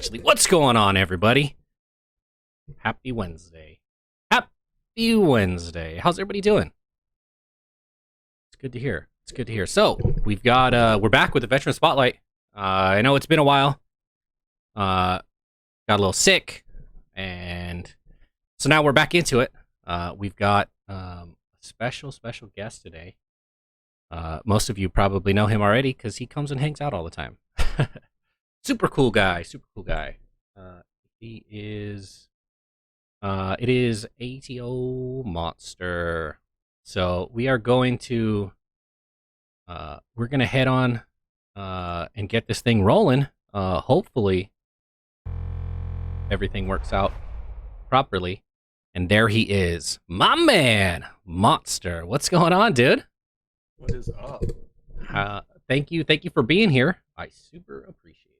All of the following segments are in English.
Actually, what's going on, everybody? Happy Wednesday. Happy Wednesday. How's everybody doing? It's good to hear. It's good to hear. So we're back with the Veteran Spotlight. I know it's been a while. Got a little sick, and so now we're back into it. We've got a special guest today. Most of you probably know him already because he comes and hangs out all the time. Super cool guy. Super cool guy. Uh, he is. It is ATO Monster. So we are going to we're gonna head on and get this thing rolling. Hopefully everything works out properly. And there he is, my man, Monster. What's going on, dude? What is up? Thank you for being here. I super appreciate it.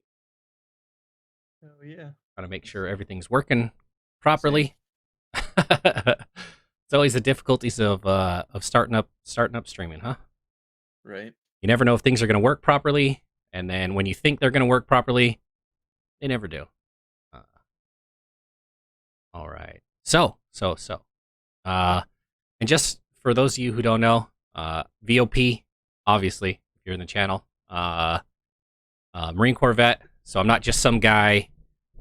Oh yeah. Trying to make sure everything's working Same. properly. It's always the difficulties of starting up streaming, huh? Right. You never know if things are going to work properly, and then when you think they're going to work properly, they never do. Uh, all right. Uh, and just for those of you who don't know, VOP, obviously, if you're in the channel, Marine Corps vet. So I'm not just some guy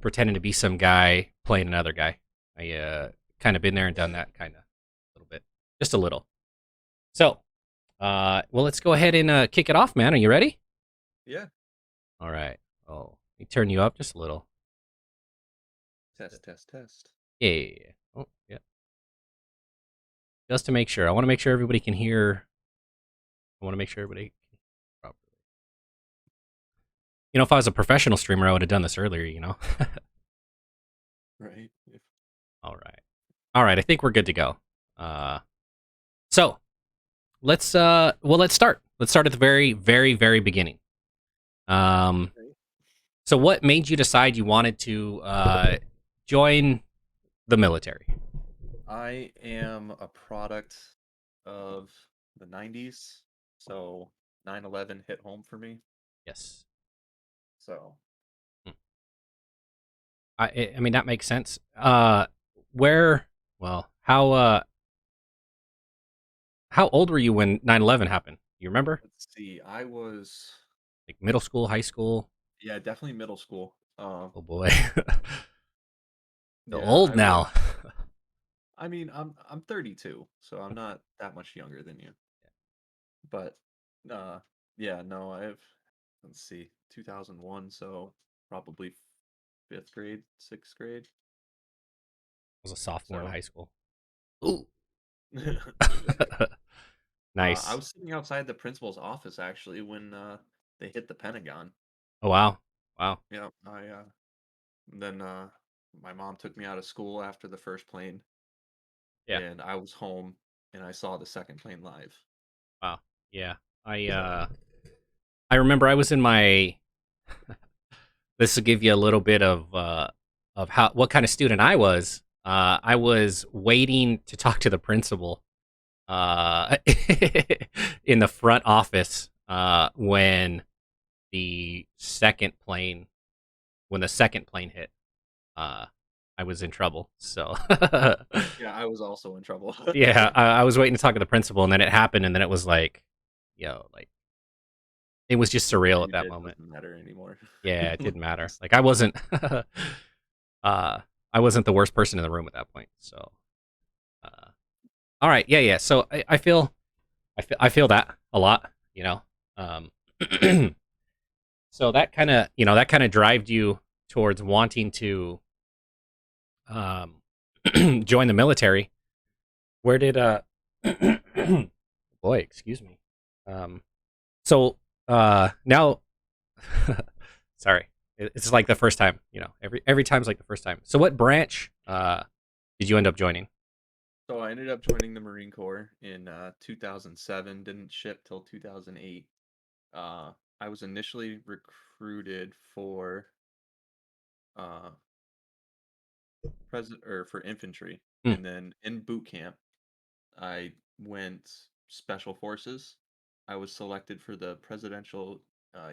pretending to be some guy playing another guy. I kind of been there and done that, kind of a little bit, just a little. So, well, let's go ahead and kick it off, man. Are you ready? Yeah. All right. Oh, let me turn you up just a little. Test. Yeah. Oh, yeah. Just to make sure. I want to make sure everybody can hear. I want to make sure everybody can hear properly. You know, if I was a professional streamer, I would have done this earlier, you know? Right. All right. All right. I think we're good to go. So let's start. Let's start at the very beginning. Okay. So what made you decide you wanted to join the military? I am a product of the 90s, so 9/11 hit home for me. Yes. So Hmm. I mean that makes sense. Where? Well, how old were you when 9/11 happened? You remember? let's see. I was Like middle school, high school? yeah, definitely middle school. Oh boy. Feel Yeah, old I was. now. I mean, I'm 32, so I'm not that much younger than you. But uh yeah, no, let's see, 2001, so probably fifth grade, sixth grade. I was a sophomore in So high school. Ooh. I Nice. was sitting outside the principal's office actually when they hit the Pentagon. Oh wow. Wow. Yeah, then my mom took me out of school after the first plane, Yeah. and I was home and I saw the second plane live. Wow. Yeah. I So uh I remember I was in my this will give you a little bit of how what kind of student I was. I was waiting to talk to the principal uh, in the front office the second plane when the second plane hit. Uh, I was in trouble. So yeah, I was also in trouble. yeah, I was waiting to talk to the principal, and then it happened, and then it was like, like it was just surreal Whatever at you that did moment. doesn't matter anymore. Yeah, it didn't matter. Like I wasn't. uh, I wasn't the worst person in the room at that point. So, uh, all right, yeah. So I feel that a lot, you know. Um, so that kind of drived you towards wanting to um, join the military. Where did boy, excuse me. Um, so now, sorry, it's like the first time, you know. Every time's like the first time. So what branch did you end up joining? So I ended up joining the Marine Corps in 2007, didn't ship till 2008. Uh, I was initially recruited for uh, present or for infantry, Hmm. and then in boot camp, I went special forces. I was selected for the presidential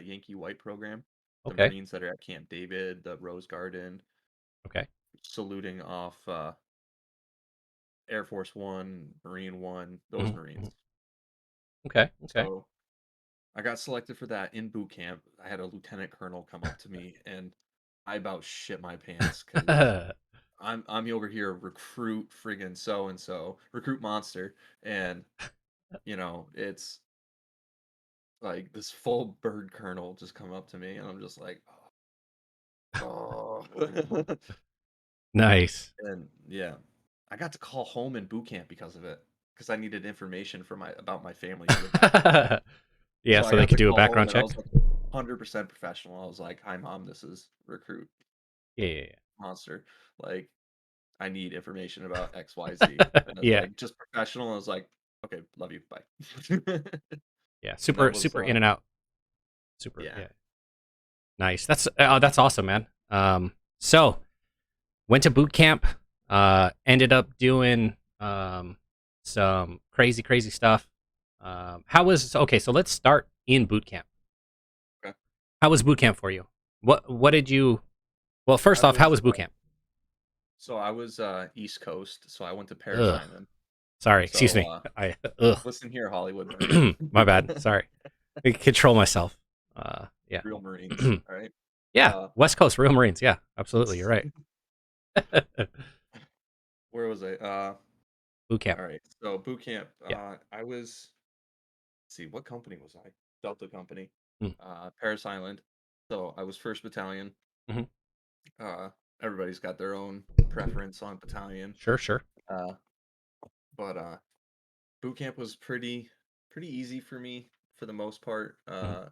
Yankee White program. the Okay. Marines that are at Camp David, the Rose Garden, Okay. saluting off Air Force One, Marine One, those Mhm, Marines. mhm. Okay. Okay. So I got selected for that in boot camp. I had a lieutenant colonel come up to me, and I about shit my pants because I'm over here recruit friggin' so and so recruit monster, and it's like this full bird colonel just come up to me, and I'm just like, oh. Nice. And yeah, I got to call home in boot camp because of it, because I needed information for my about my family who lived back home. Yeah, So I so they got could to do a call home, background and I check. was like 100% professional. I was like, "Hi, mom, this is recruit Yeah. monster. Like, I need information about XYZ." And it's Yeah. like just professional. I was like, "Okay, love you, bye." Yeah. And that Super was super in and out. Super. yeah. Yeah. Nice. That's awesome, man. So went to boot camp. Ended up doing some crazy stuff. How was okay? So let's start in boot camp. Okay. How was boot camp for you? What did you? Well, first I off, how was was boot camp? I was East Coast, so I went to Paris Ugh. Island. Sorry. Excuse So me. I ugh. listen here, Hollywood Marine. My bad. Sorry. I can control myself. Yeah. Real Marines, all right? Yeah. Uh, West Coast, real Marines. Yeah. Absolutely. You're right. where was I? Boot camp. All right. So boot camp. Yeah. I was. Let's see, what company was I? Delta Company, Mm. Paris Island. So I was First Battalion. Hmm. Uh, everybody's got their own preference on battalion. Sure. Sure. Uh, but boot camp was pretty easy for me for the most part. Mhm.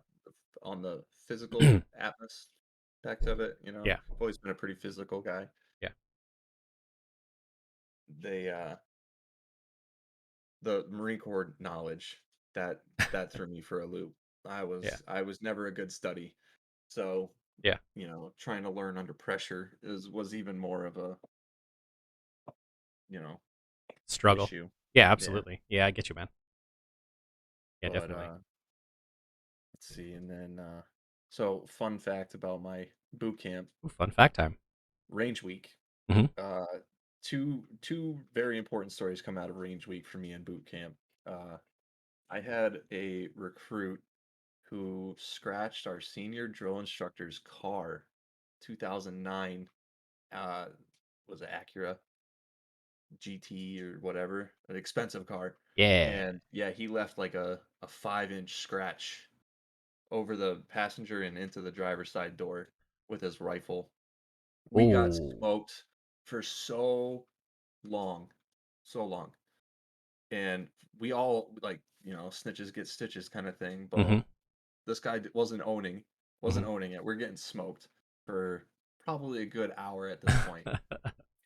On the physical aspect of it, Yeah. I've always been a pretty physical guy. Yeah. They the Marine Corps knowledge that threw me for a loop. Yeah. I was never a good study, so Yeah. trying to learn under pressure is was even more of a you know Struggle. issue. Yeah. Yeah, Absolutely. Yeah. I get you, man. Yeah. but Definitely. let's see, and then so fun fact about my boot camp Ooh, fun fact time. range week. Hmm. Uh, two very important stories come out of range week for me in boot camp. Uh, I had a recruit who scratched our senior drill instructor's car, 2009. Uh, was it Acura GT or whatever, an expensive car, Yeah. and yeah, he left like a 5-inch scratch over the passenger and into the driver's side door with his rifle. We got Oh. smoked for long, so long, and we all like snitches get stitches kind of thing. Hmm. But this guy Hmm. wasn't owning it. We're getting smoked for probably a good hour at this point,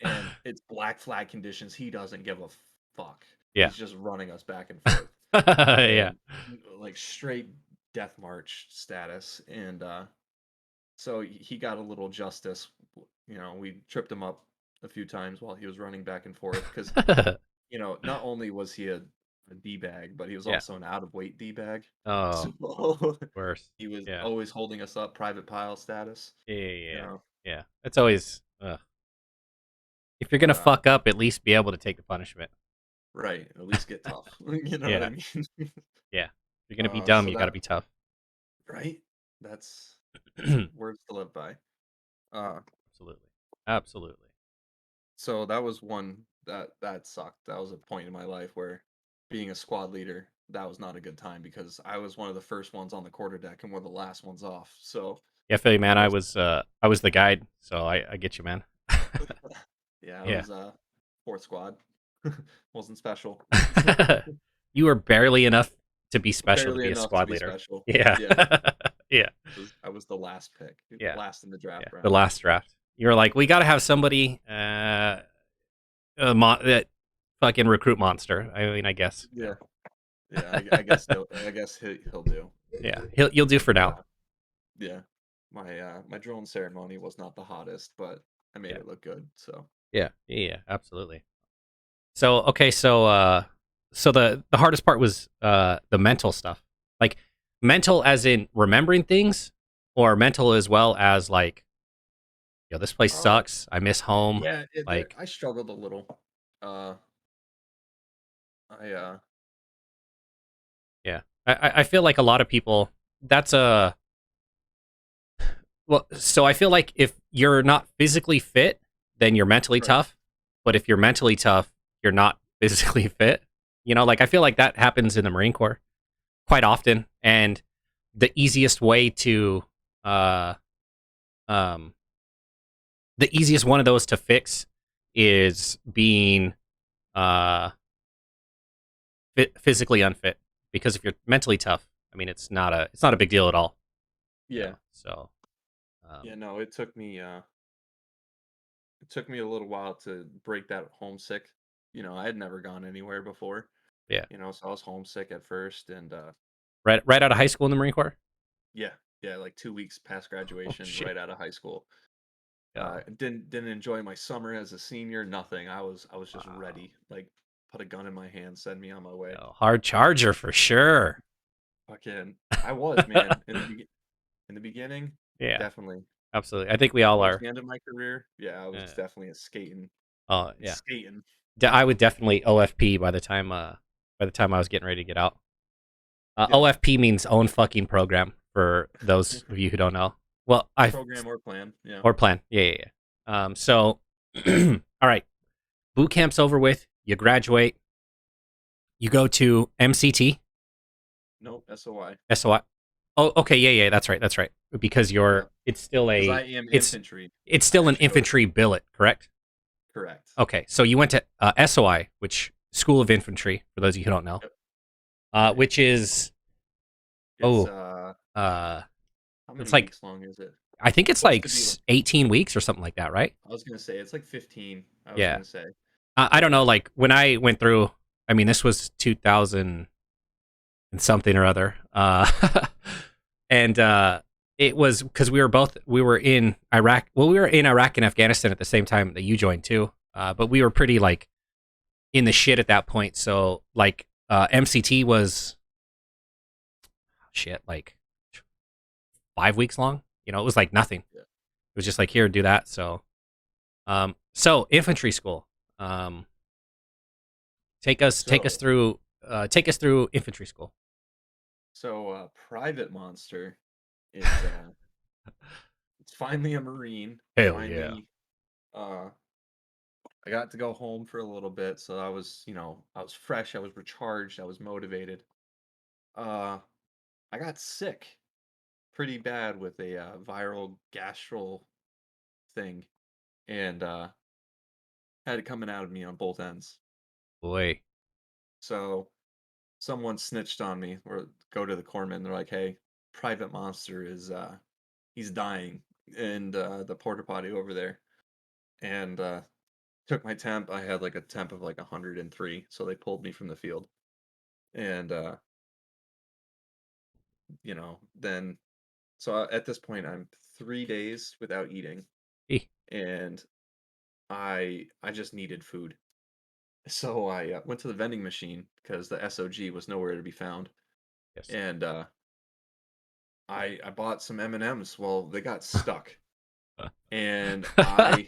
and it's black flag conditions. He doesn't give a fuck. Yeah. He's just running us back and forth, Yeah. and like straight death march status. And so he got a little justice. We tripped him up a few times while he was running back and forth because not only was he a D bag, but he was Yeah. also an out of weight D bag. Oh, So worse. he was Yeah. always holding us up, private pile status. Yeah. Yeah. You Yeah. know, Yeah. It's always. If you're but gonna fuck up, at least be able to take the punishment. right, at least get tough. You know what I Yeah. mean? Yeah. If you're gonna be dumb, So you got to that be tough. right, that's Absolutely. words to live by. Uh, Absolutely. so that was one that sucked. That was a point in my life where being a squad leader, that was not a good time because I was one of the first ones on the quarter deck and one of the last ones off. So Yeah, I feel you, I man. was I was the guide, so I get you, man. yeah, I Yeah. was fourth squad. Wasn't special. You were barely enough to be special to Barely be a enough to squad be leader. special. Yeah. Yeah, Yeah. I was the last pick, Yeah. last in the Yeah. draft The round. last draft. You were like, we got to have somebody that fucking recruit monster. I mean, I guess. Yeah, yeah. I guess he'll do. Yeah. You'll do for now. Uh, yeah, my drone ceremony was not the hottest, but I made Yeah. it look good. So Yeah. Yeah. Absolutely. So okay, so the hardest part was the mental stuff. Like mental as in remembering things or mental as well as like, yo, this place Uh, sucks. I miss home. yeah, Like, I struggled a little. Uh, I yeah, I feel like a lot of people. That's a well. So I feel like if you're not physically fit, then you're mentally right. tough. But if you're mentally tough, you're not physically fit. You know, like I feel like that happens in the Marine Corps quite often, and the easiest way to uh um the easiest one of those to fix is being uh physically unfit, because if you're mentally tough, I mean it's not a big deal at all, you Yeah, know. So yeah. No, it took me a little while to break that homesick. I had never gone anywhere before. yeah, So I was homesick at first, and right out of high school in the Marine Corps. yeah, yeah, like 2 weeks past Oh graduation, shit. right out of high school. Yeah. Didn't enjoy my summer as a senior. Nothing. I was just Wow. ready. Like, put a gun in my hand, send me on my way. Yo, hard charger for sure. Fucking, I was, man. In the beginning, Yeah, definitely. absolutely. I think we all Towards are. the end of my career, yeah, I was Uh, definitely a skating, oh yeah. skating. I would definitely OFP by the time I was getting ready to get out. Yeah, OFP means own fucking program for those of you who don't know. Well, I program or plan. Yeah. or plan. Yeah, yeah, yeah. So all right. Boot camp's over with. You graduate. You go to MCT, Nope. SOI. SOI. Oh, okay. Yeah, yeah. That's right. That's right. Because Yeah, it's still because a, I am it's, infantry. it's I still an actually go to infantry billet, correct? correct. Okay. So you went to SOI, which School of Infantry, for those of you who don't know, Yep. Yeah. which is, It's oh, uh, how it's many like, weeks long is it? I think it's Supposed like to be 18 weeks or something like that, right? I was gonna say it's like 15. I was Yeah. gonna say. I don't know. Like when I went through, I mean, this was 2000 and something or other. And it was because we were in Iraq. Well, we were in Iraq and Afghanistan at the same time that you joined too. But we were pretty like in the shit at that point. So like MCT was shit like 5 weeks long. You know, it was like nothing. Yeah. It was just like here, do that. So so infantry school. Um, So take us through infantry school. Private Monster is it's finally a Marine. Hell yeah. Finally, uh, I got to go home for a little bit, so I was fresh, I was recharged, I was motivated. Uh, I got sick pretty bad with a viral gastral thing, and had it coming out of me on both ends. Boy. So someone snitched on me, or go to the corpsman. They're like, "Hey, Private Monster is he's dying in the porta potty over there," and took my temp. I had like a temp of like 103, so they pulled me from the field. And then at this point I'm 3 days without eating, Eh, and I just needed food. So I went to the vending machine because the SOG was nowhere to be found, yes. and I bought some M&Ms. Well, they got stuck, and I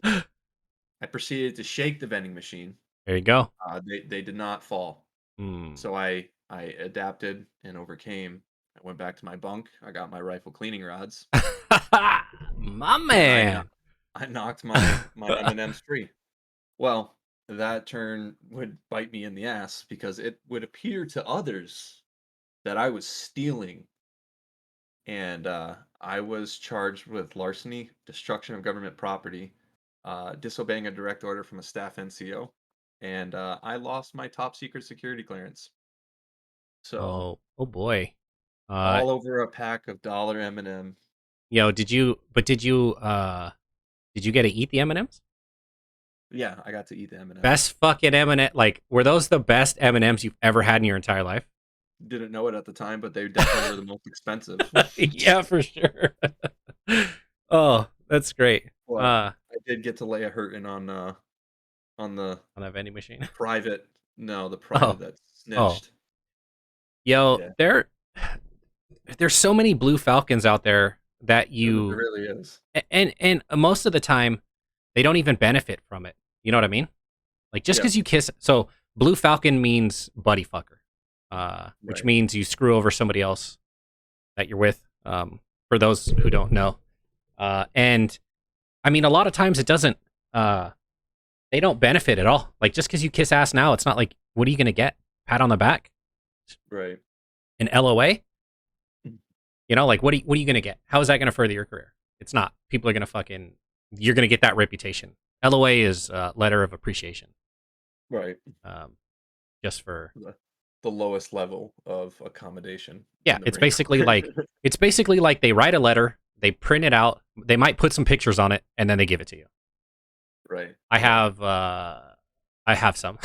proceeded to shake the vending machine. There you go. They did not fall. Hmm. So I adapted and overcame. I went back to my bunk. I got my rifle cleaning rods, My and man. I knocked my M&Ms free. Well, that turn would bite me in the ass because it would appear to others that I was stealing, and I was charged with larceny, destruction of government property, disobeying a direct order from a staff NCO, and I lost my top secret security clearance. So Oh, oh boy. Uh, all over a pack of dollar M&M. yo, did you get to eat the M&Ms? Yeah, I got to eat the M&Ms. Best fucking M&M. Like, were those the best M&Ms you've ever had in your entire life? Didn't know it at the time, but they definitely were the most expensive. Yeah, for sure. Oh, that's great. But I did get to lay a hurting on On that vending machine. private no, the Oh, private that oh, snitched. yo, Yeah. there's so many Blue Falcons out there. that It you really is. and most of the time they don't even benefit from it. You know what I mean? Like just Yeah, because you kiss, so Blue Falcon means buddy fucker, which right. means you screw over somebody else that you're with. For those who don't know, and I mean a lot of times it doesn't. They don't benefit at all. Like just because you kiss ass now, it's not like what are you gonna get? Pat on the back, Right. an LOA. You know, like what are you gonna get? How is that gonna further your career? It's not. People are gonna fucking. You're gonna get that reputation. LOA is letter of appreciation. Right. Um, just for The, the lowest level of accommodation yeah, in the Marine Corps. it's basically like they write a letter, they print it out, they might put some pictures on it, and then they give it to you. Right. I Yeah. have I have some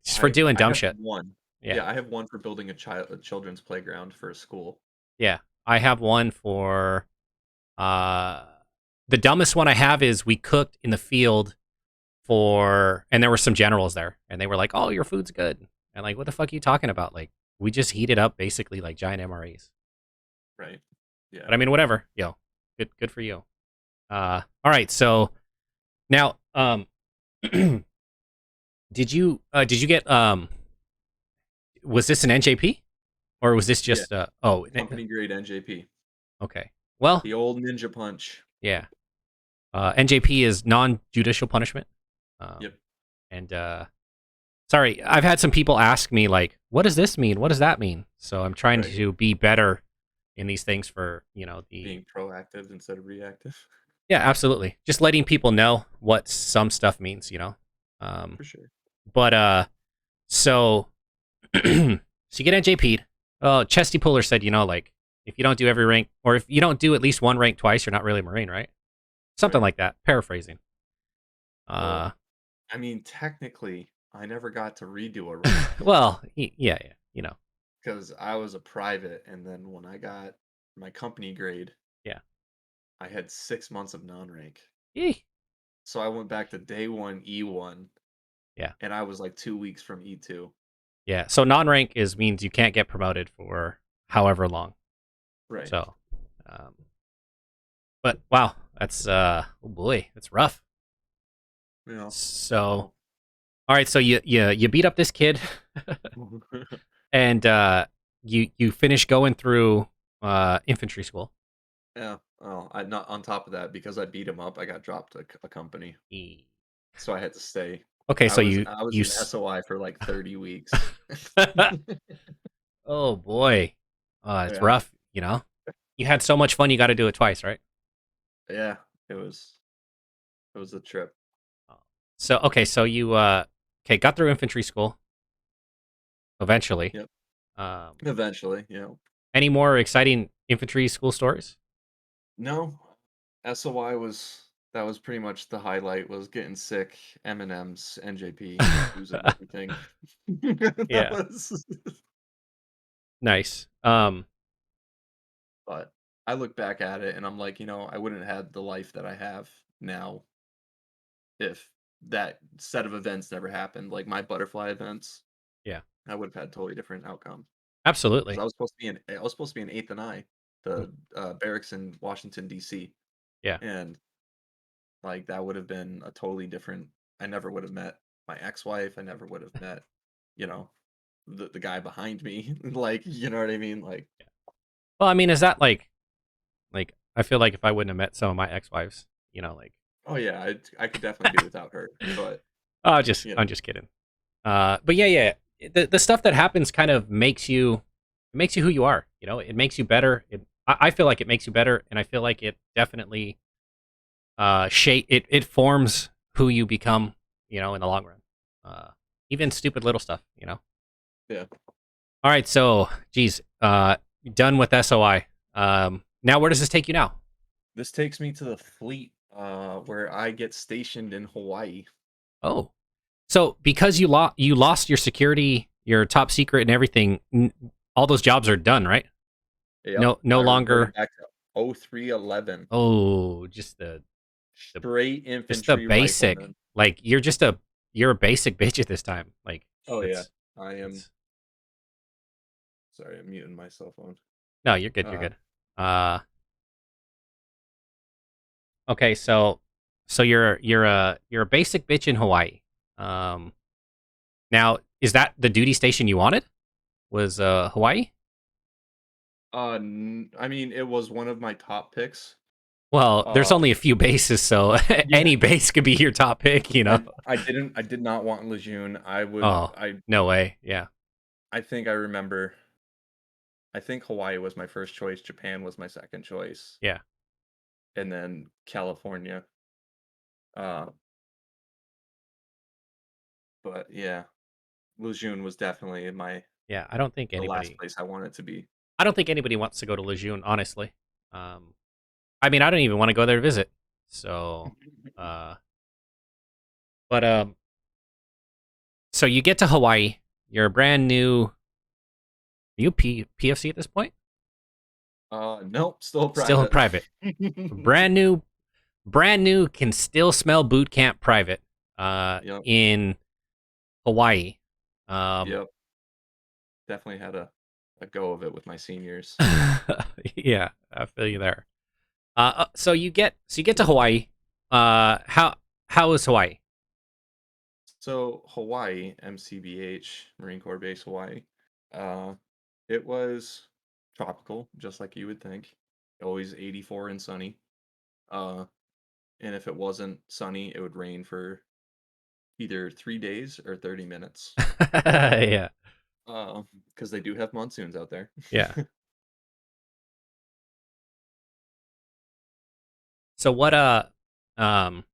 just for doing I dumb have shit. one. Yeah, Yeah, I have one for building a children's playground for a school. yeah. I have one for uh the dumbest one I have is we cooked in the field for and there were some generals there and they were like, "Oh, your food's good." And like, "What the fuck are you talking about?" Like, we just heated up basically like giant MREs. Right. Yeah. But I mean, whatever. Yo, good for you. All right. So now, did you get was this an NJP or was this Yeah. just oh Company grade NJP. okay. Well, The old ninja punch. yeah. NJP is non-judicial punishment. Um, Yep. and sorry, I've had some people ask me like, "What does this mean? What does that mean?" So I'm trying Right. to be better in these things for the Being proactive instead of reactive. yeah, absolutely. Just letting people know what some stuff means. For sure. But so so you get NJP'd. Oh, Chesty Puller said, like if you don't do every rank, or if you don't do at least one rank twice, you're not really a Marine, right? Something Right. like that. Paraphrasing. Well, Uh, I mean, technically, I never got to redo a rank well, yeah, yeah, because I was a private, and then when I got my company grade, yeah. I had 6 months of non-rank. Eeh. So I went back to day one, E1, Yeah, and I was like 2 weeks from E2. yeah. So non-rank is means you can't get promoted for however long. Right. So, um, but wow, that's oh boy, that's rough. You know. So, So. all right, so you beat up this kid, and you finish going through infantry school. Yeah. Oh, I not on top of that because I beat him up. I got dropped a company, E- so I had to stay. Okay, I so was you I was you. in SOI for like 30 weeks. Oh boy, it's Yeah. rough. You had so much fun. You got to do it twice, right? Yeah. It was a trip. So okay, so you okay got through infantry school eventually. Yep. Um, Eventually, you know. any more exciting infantry school stories? No, SOI was that was pretty much the highlight was getting sick, M&Ms, NJP, losing everything. That Yeah, was nice. but I look back at it and I'm like, I wouldn't have had the life that I have now if that set of events never happened. Like my butterfly events, Yeah, I would have had totally different outcome. Because absolutely. I was supposed to be in Eighth and I, Mm, the barracks in Washington D.C. yeah. and like that would have been a totally different. I never would have met my ex-wife. I never would have met, you know, the guy behind me. Like, you know what I mean? Like, Well, I mean, is that like I feel like if I wouldn't have met some of my ex-wives, like oh yeah, I could definitely do without her. But oh, just you I'm know, just kidding. But yeah, yeah. The stuff that happens kind of makes you who you are. It makes you better. I feel like it makes you better, and I feel like it definitely it forms who you become. In the long run. Even stupid little stuff. yeah. All right, so geez, done with SOI. Now where does this take you now? This takes me to the fleet, where I get stationed in Hawaii. Oh, so because you lost your security, your top secret, and everything, all those jobs are done, right? Yep, No I reverted longer. back to 0311. Oh, just the Straight just the infantry basic. rifleman. Like you're a basic bitch at this time. Like Oh yeah, it's I am. it's Sorry, I'm muting my cell phone. no, you're good. You're Uh, good. Uh, okay, so you're a basic bitch in Hawaii. Um, Now is that the duty station you wanted? Was Hawaii? I mean, it was one of my top picks. Well, there's Uh, only a few bases, so yeah, any base could be your top pick. You know. I did not want Lejeune. Oh, no way. Yeah. I think I remember. I think Hawaii was my first choice. Japan was my second choice, Yeah. and then California. Uh, but yeah, Lejeune was definitely in my Yeah. I don't think the last anybody. place I wanted to be. I don't think anybody wants to go to Lejeune, honestly. Um, I mean, I don't even want to go there to visit. So, uh, but so you get to Hawaii. You're a brand new. Are you PFC at this point? Nope, still Still a private. private. Brand new. Brand new. Can still smell boot camp private. Yep, In Hawaii. Um, yep. Definitely had a go of it with my seniors. yeah, I feel you there. So you get to Hawaii. How is Hawaii? So Hawaii, MCBH, Marine Corps Base Hawaii. Uh, it was tropical, just like you would think. Always 84 and sunny. Uh, and if it wasn't sunny, it would rain for either 3 days or 30 minutes. Yeah, Because they do have monsoons out there. yeah. So what? Um.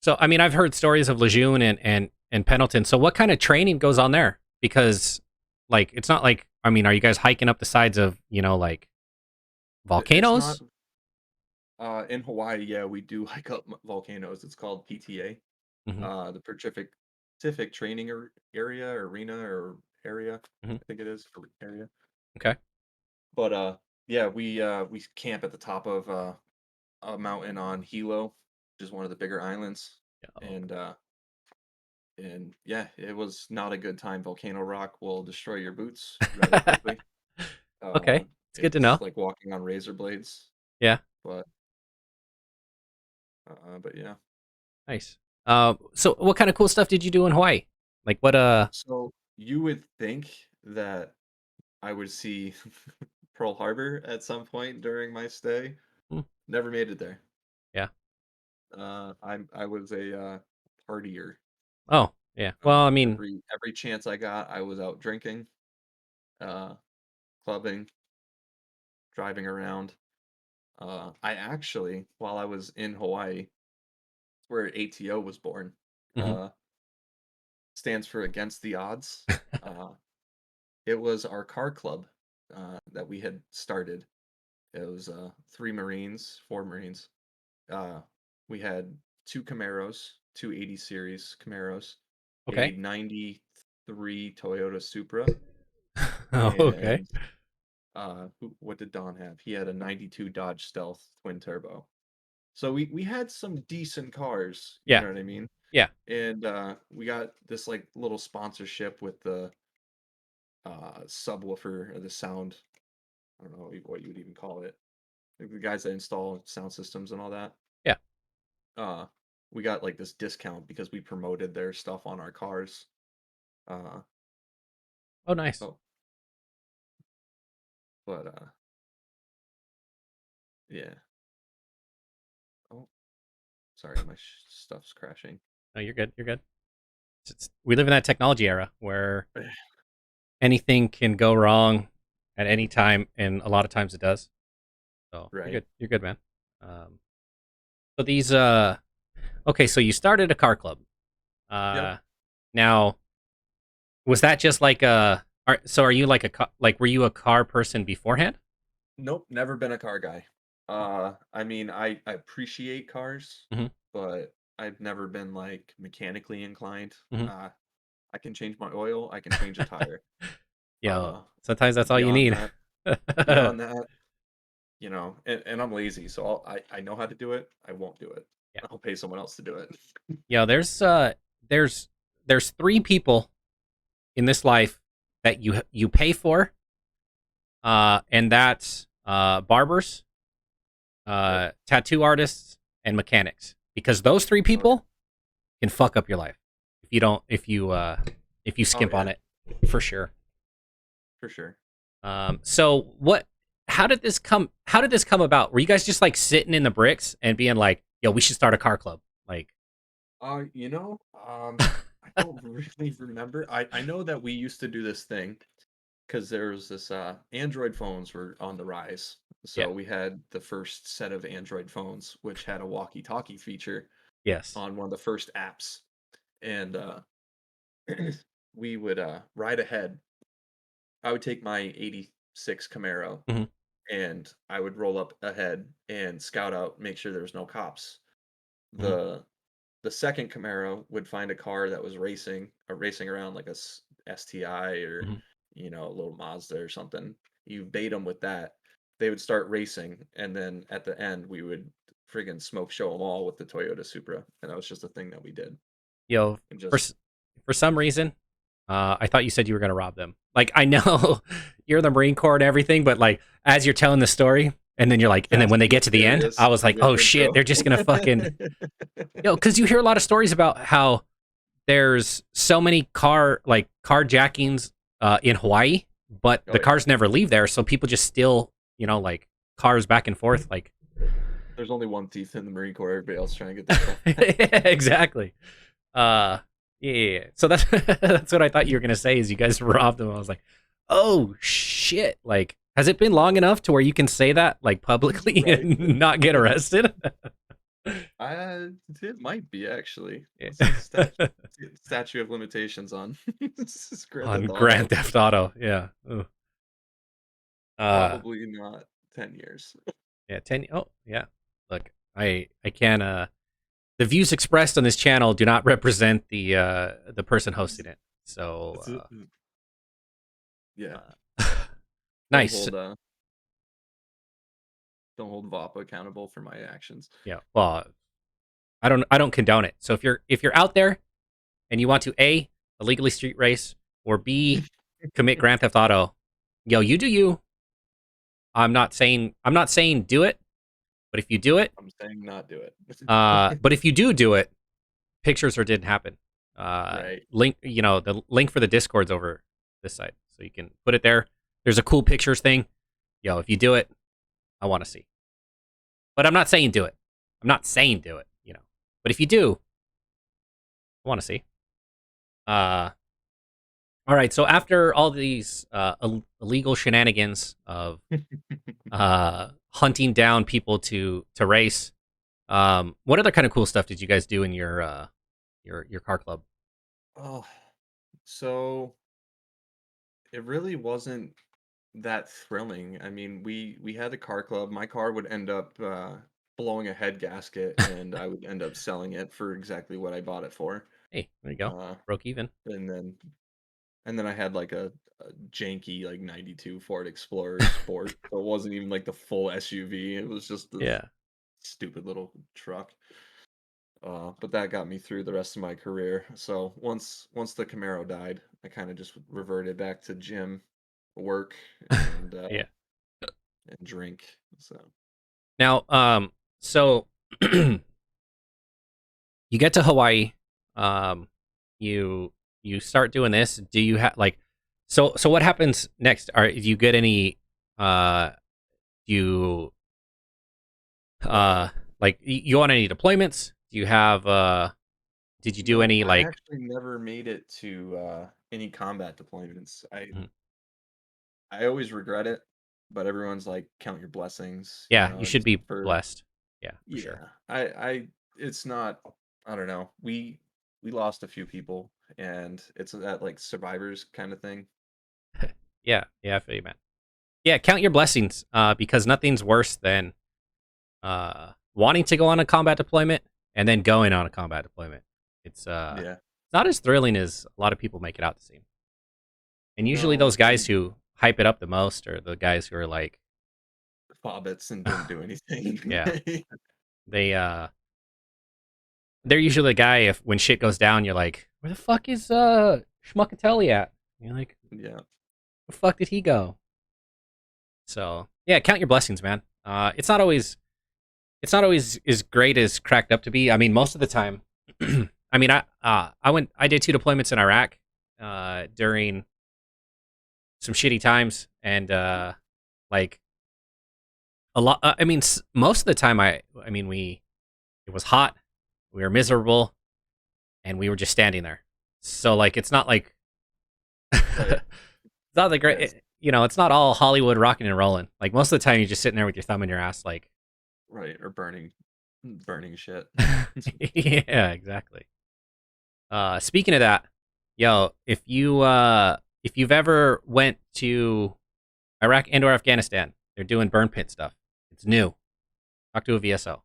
So I mean, I've heard stories of Lejeune and Pendleton. So what kind of training goes on there? Because like it's not like I mean, are you guys hiking up the sides of like It's not volcanoes? in Hawaii. Yeah, we do hike up volcanoes. It's called PTA, Hmm. the Pacific Training Area, arena, or area. Hmm. I think it is area. Okay. But yeah, we camp at the top of a mountain on Hilo, which is one of the bigger islands, Yeah. and yeah, it was not a good time. Volcano rock will destroy your boots rather quickly. Okay, it's good to It's know. like walking on razor blades, Yeah. but but yeah. Nice. So what kind of cool stuff did you do in Hawaii? Like what? So you would think that I would see Pearl Harbor at some point during my stay. Hmm, Never made it there. yeah. I was a partier. Oh, yeah. Well, I mean, Every chance I got, I was out drinking, uh, clubbing, driving around. I actually, while I was in Hawaii, where ATO was born, mhm. uh, stands for Against the Odds. Uh, it was our car club that we had started. It was three Marines, four Marines. Uh, we had two Camaros, two 80 series Camaros, a Okay. 93 Toyota Supra, Oh, okay. and what did Don have? He had a 92 Dodge Stealth twin turbo. So we had some decent cars, you Yeah. know what I mean? Yeah. And we got this like little sponsorship with the subwoofer or the sound. I don't know what you would even call it. Like the guys that install sound systems and all that. Yeah. Uh, we got like this discount because we promoted their stuff on our cars. Uh, Oh, nice. oh, but yeah. Oh, sorry, my stuff's crashing. No, you're good. You're good. We live in that technology era where anything can go wrong at any time, and a lot of times it does. So you're Right. good. You're good, man. Um, so these okay, so you started a car club. Yep. Uh, Now was that just like so are you like like were you a car person beforehand? Nope, never been a car guy. I mean, I appreciate cars, Hmm. but I've never been like mechanically inclined. Hmm. Uh, I can change my oil, I can change a tire. Yo, Uh, sometimes that's all you beyond need. that, beyond that, and I'm lazy, so I know how to do it. I won't do it. Yeah. I'll pay someone else to do it. Yo, there's there's three people in this life that you pay for And that's barbers, Yep. tattoo artists, and mechanics. Because those three Oh yeah. people can fuck up your life if you don't if you Oh skimp on yeah, it, for sure. for sure. So what? How did this come? How did this come about? Were you guys just like sitting in the bricks and being like, "Yo, we should start a car club"? Like, You know, I don't really remember. I know that we used to do this thing because there was this Android phones were on the rise. yeah, So we had the first set of Android phones, which had a walkie-talkie feature yes, on one of the first apps, and we would ride ahead. I would take my '86 Camaro hmm and I would roll up ahead and scout out, make sure there was no cops. hmm The second Camaro would find a car that was racing around like a STI or hmm a little Mazda or something. You bait them with that, they would start racing, and then at the end we would friggin' smoke show them all with the Toyota Supra, and that was just a thing that we did. yo, And for just for some reason, I thought you said you were gonna rob them. Like, I know you're the Marine Corps and everything, but like as you're telling the story, and then you're like, and then Fast when they and the get to the end, I Furious, was like, the oh shit, intro. they're just gonna fucking because you hear a lot of stories about how there's so many carjackings in Hawaii, but Oh the yeah, cars never leave there, so people just steal, like cars back and forth. Like, there's only one thief in the Marine Corps. Everybody else trying to get their stuff back. exactly. Uh, yeah. So that's that's what I thought you were gonna say. Is you guys robbed them? I was like, oh shit! Like, has it been long enough to where you can say that like publicly Right. and not get arrested? It might be actually. What's the Yeah. statute of limitations on this is Grand On Theft Grand Auto? Theft Auto, yeah. Ugh. Uh, Probably not 10 years. yeah, 10. Oh, yeah. Look, I can the views expressed on this channel do not represent the person hosting it. So, Yeah. uh Don't nice. hold don't hold VAPA accountable for my actions. Yeah. Well, I don't condone it. So if you're out there and you want to A, illegally street race, or B, commit Grand Theft Auto, yo, you do you. I'm not saying do it, but if you do it, I'm saying not do it. but if you do it, pictures or didn't happen. Right. Link, the link for the Discord's over this side, so you can put it there. There's a cool pictures thing. Yo, if you do it, I want to see. But I'm not saying do it. I'm not saying do it. But if you do, I want to see. Uh, all right. So after all these illegal shenanigans of hunting down people to race, what other kind of cool stuff did you guys do in your car club? Oh, so it really wasn't that thrilling. I mean, we had a car club. My car would end up blowing a head gasket, and I would end up selling it for exactly what I bought it for. Hey, there you go. Uh, Broke even. and then I had like a janky like '92 Ford Explorer Sport. So it wasn't even like the full SUV. It was just this Yeah. stupid little truck. But that got me through the rest of my career. So once the Camaro died, I kind of just reverted back to gym, work, Yeah. and drink. So Now, so you get to Hawaii, um, you start doing this. Do you have like, so what happens next? Do you get any, do you, like, you on any deployments? Do you have, did you do nope, any I like, actually never made it to any combat deployments. Mhm. I always regret it, but everyone's like, count your blessings. Yeah, you should It's be for blessed. Yeah, for sure. yeah. It's not. I don't know. We lost a few people, and it's that like survivors kind of thing. Yeah, yeah, I feel you, man. Yeah, count your blessings, because nothing's worse than wanting to go on a combat deployment and then going on a combat deployment. It's Yeah. not as thrilling as a lot of people make it out to seem. And usually No, those guys and who hype it up the most are the guys who are like, Fobbits and didn't do anything. yeah, they they're usually the guy if when shit goes down, you're like, where the fuck is Schmuckatelli at? And you're like, Yeah. where the fuck did he go? So yeah, count your blessings, man. It's not always as great as cracked up to be. I mean, most of the time, I mean, I did 2 deployments in Iraq during some shitty times, and like a lot. I mean, most of the time, I mean, it was hot, we were miserable, and we were just standing there. So like, it's not like Right. it's not the great. Yes. It's not all Hollywood rocking and rolling. Like most of the time, you're just sitting there with your thumb in your ass, like, Right. Or burning shit. yeah, exactly. Speaking of that, yo, if you've ever went to Iraq and or Afghanistan, they're doing burn pit stuff. It's new. Talk to a VSO.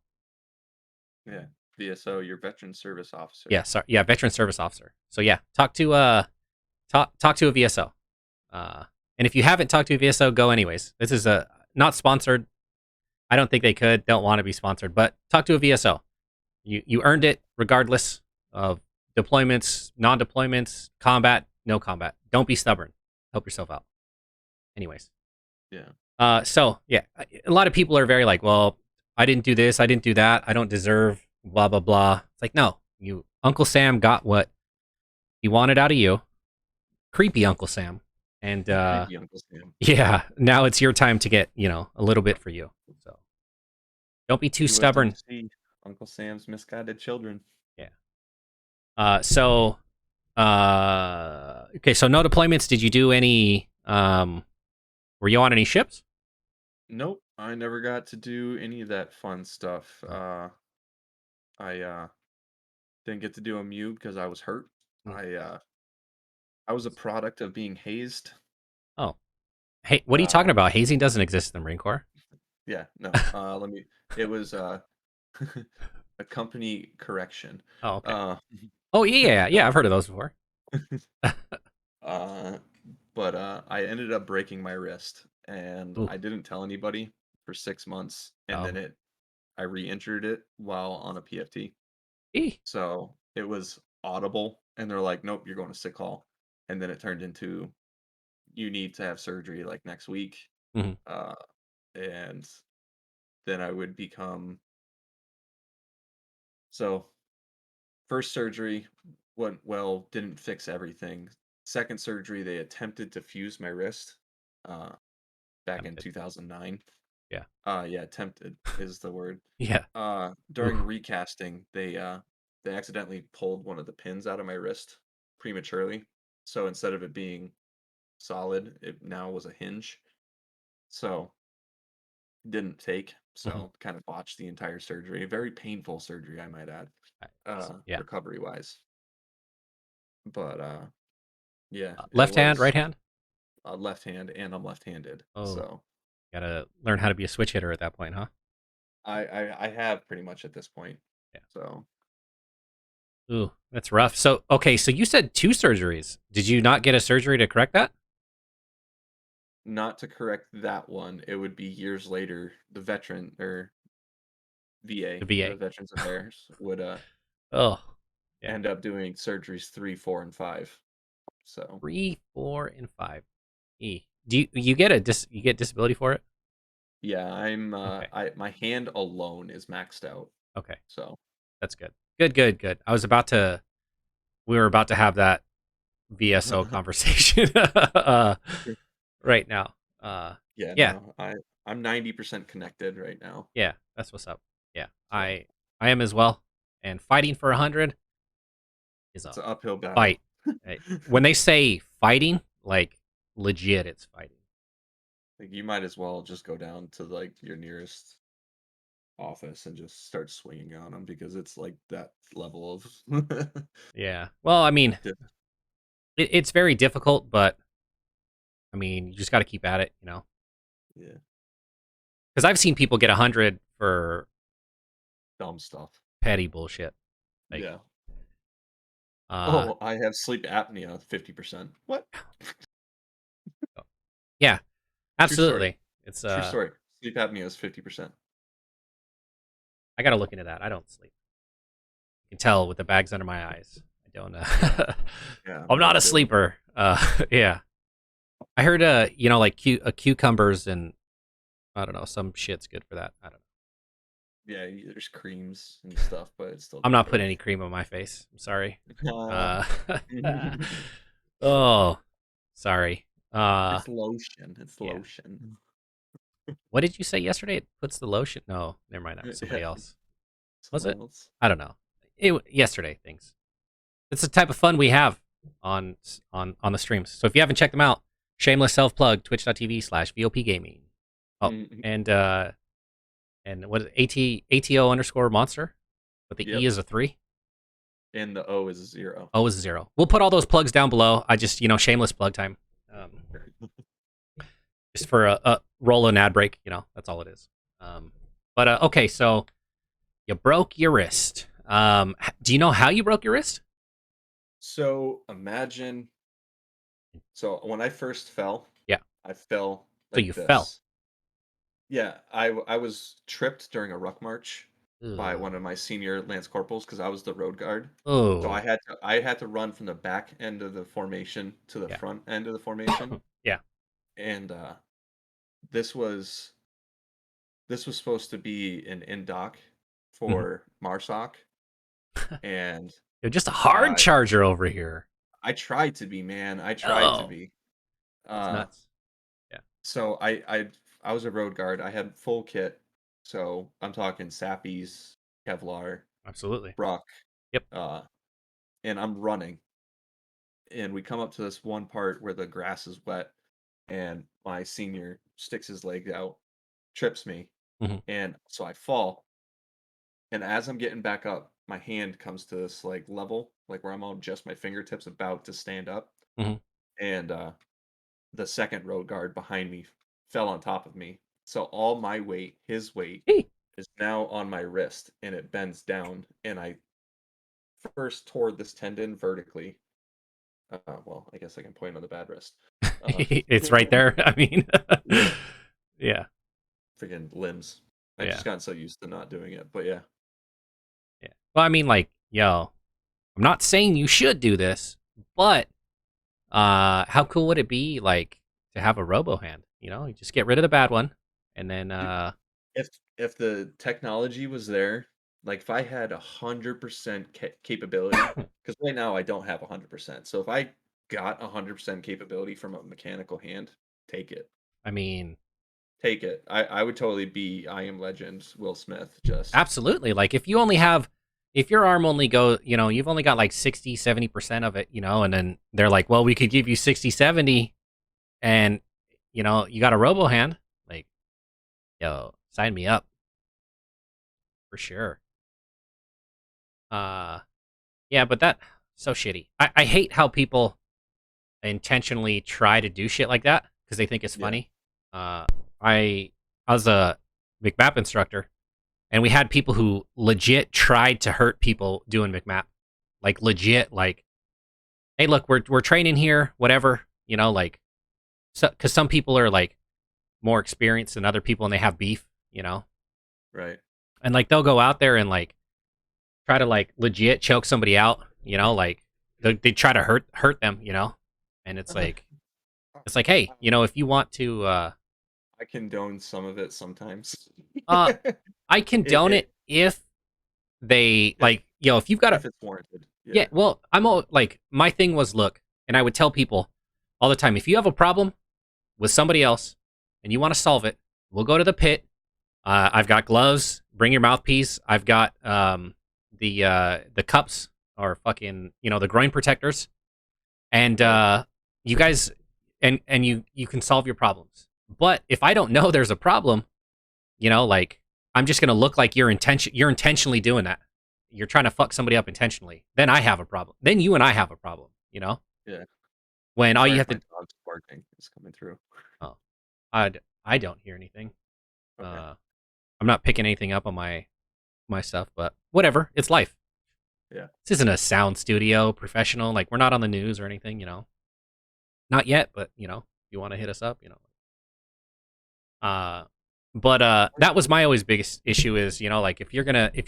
Yeah. VSO, your veteran service officer. Yeah, sorry, yeah, veteran service officer. So yeah, talk to a VSO. And if you haven't talked to a VSO, go anyways. This is a not sponsored. I don't think they could. Don't want to be sponsored, but talk to a VSO. You earned it regardless of deployments, non-deployments, combat, no combat. Don't be stubborn. Help yourself out. Anyways. Yeah. So yeah, a lot of people are very like, well, I didn't do this, I didn't do that, I don't deserve blah blah blah. It's like, no, Uncle Sam got what he wanted out of you. Creepy Uncle Sam. And Creepy Uncle Sam. yeah, now it's your time to get, a little bit for you. So don't be too You wisdom stubborn. to see Uncle Sam's misguided children. Yeah. Okay, so no deployments. Did you do any were you on any ships? Nope, I never got to do any of that fun stuff. Oh. I didn't get to do a MU because I was hurt. Mm. I was a product of being hazed. Oh. Hey, what are you talking Uh, about? Hazing doesn't exist in the Marine Corps. yeah, no. It was a company correction. Oh, okay. Uh, Oh, yeah, I've heard of those before. uh, but I ended up breaking my wrist, and Ooh. I didn't tell anybody for 6 months, and Oh. then I re-injured it while on a PFT. Eh. So it was audible, and they're like, "Nope, you're going to sick call." And then it turned into, "You need to have surgery like next week." Mhm. Uh, and then I would become so first surgery went well, didn't fix everything. Second surgery, they attempted to fuse my wrist uh, back in Tempted. 2009. Yeah. Yeah, attempted is the word. Yeah. During Ooh. recasting, they accidentally pulled one of the pins out of my wrist prematurely. So instead of it being solid, it now was a hinge. So didn't take. Mhm. So kind of botched the entire surgery. A very painful surgery, I might add, Yeah. recovery wise. But yeah, it Left hand, was right hand? left hand, and I'm left-handed. Oh, So gotta learn how to be a switch hitter at that point, huh? I have pretty much at this point. Yeah. So Ooh, that's rough. So, okay, so you said 2 surgeries. Did you not get a surgery to correct that? not to correct that one, it would be years later. The veteran or The VA, the VA. Veterans Affairs, would Oh, yeah. end up doing surgeries 3, 4, and 5. So 3, 4, and 5. Do you get you get disability for it? yeah, Okay. I my hand alone is maxed out. Okay. So That's good. Good. We were about to have that VSO conversation right now. yeah, Yeah. no, I'm 90% connected right now. Yeah, that's what's up. Yeah. So I am as well. And fighting for 100 is it's a an uphill battle. fight. Right? When they say fighting, like legit it's fighting. Like you might as well just go down to like your nearest office and just start swinging on them because it's like that level of Yeah. Well, I mean, diff- it's very difficult, but I mean, you just got to keep at it. yeah, Because I've seen people get 100 for dumb stuff. petty bullshit. Like, Yeah. uh, Oh, I have sleep apnea 50%. What? yeah, True story. absolutely. It's True story. Sleep apnea is 50%. I got to look into that. I don't sleep. You can tell with the bags under my eyes. I don't. Yeah. Yeah, I'm me not a too. sleeper. Yeah. I heard, like cucumbers and I don't know. Some shit's good for that. I don't know. Yeah, there's creams and stuff, but it still I'm doesn't not putting work. any cream on my face. I'm sorry. Uh, Uh, oh, sorry. it's lotion. It's Yeah. lotion. What did you say yesterday? It puts the lotion. No, never mind. That was somebody Yeah, else. Was someone it? else. I don't know. Yesterday things. It's the type of fun we have on the streams. So if you haven't checked them out, shameless self plug twitch.tv/VOP gaming. Oh, Mm, and what is it? ATO underscore monster, but the E yep. is a 3. And the O is a 0. O is a 0. We'll put all those plugs down below. I just shameless plug time. Just for a roll an ad break. That's all it is. But okay, so you broke your wrist. Do you know how you broke your wrist? So imagine. So when I first fell, Yeah. I fell So like you fell. this. Yeah, I was tripped during a ruck march by Ugh. one of my senior lance corporals because I was the road guard. So Oh. I had to run from the back end of the formation to the Yeah. front end of the formation, Yeah. and this was this was supposed to be an in doc Mhm. for Marsoc, and You're just a hard uh, charger over here. I tried to be, man. I tried to Oh, be. that's Uh, nuts. Yeah. so I was a road guard. I had full kit. So I'm talking Sappies, Kevlar, Absolutely. Brock, Yep. uh, and I'm running. And we come up to this one part where the grass is wet, and my senior sticks his leg out, trips me, Hmm. and so I fall. And as I'm getting back up, my hand comes to this like level, like where I'm on just my fingertips about to stand up. Hmm. And the second road guard behind me fell on top of me. So all my weight, his weight, Hey. is now on my wrist and it bends down. And I first tore this tendon vertically. Well, I guess I can point on the bad wrist. Uh, It's right there. I mean, yeah, yeah. freaking limbs. I Yeah. just gotten so used to not doing it. But yeah, Yeah. Well, I mean, like, yo, I'm not saying you should do this, but how cool would it be, like, to have a robo hand? You just get rid of the bad one, and then dude, if the technology was there, like if I had 100% capability, because right now I don't have 100%. So if I got 100% capability from a mechanical hand, take it. I mean, Take it. I would totally be I Am Legend Will Smith. Just absolutely. Like, if your arm only you've only got like 60, 70% of it, and then they're like, well, we could give you 60, 70, and you got a robo hand. Like, yo, sign me up for sure. Uh, yeah, but that so shitty. I hate how people intentionally try to do shit like that because they think it's yeah, funny. Uh, I was a McMap instructor, and we had people who legit tried to hurt people doing McMap, like legit, like, hey, look, we're training here, whatever, like, so because some people are like more experienced than other people, and they have beef, right. and like they'll go out there and like try to like legit choke somebody out, like they try to hurt them, and it's like, hey, if you want to, I condone some of it sometimes. uh, I condone it It if they if like, if you've got a, if it's warranted. yeah, Yeah. well, like, my thing was, look, and I would tell people all the time, if you have a problem with somebody else and you want to solve it, we'll go to the pit. I've got gloves. Bring your mouthpiece. I've got the cups, or fucking the groin protectors, and Right. you guys, and you can solve your problems. But if I don't know there's a problem, like, I'm just gonna look like you're intentionally doing that. You're trying to fuck somebody up intentionally. Then I have a problem. Then you and I have a problem. Yeah. When all Sorry you if have my to, dog's barking. It's coming through. oh, I don't hear anything. Okay. I'm not picking anything up on my stuff, but whatever. It's life. Yeah. This isn't a sound studio professional. Like, we're not on the news or anything. Not yet, but if you want to hit us up. Uh, but that was my always biggest issue is, like, if you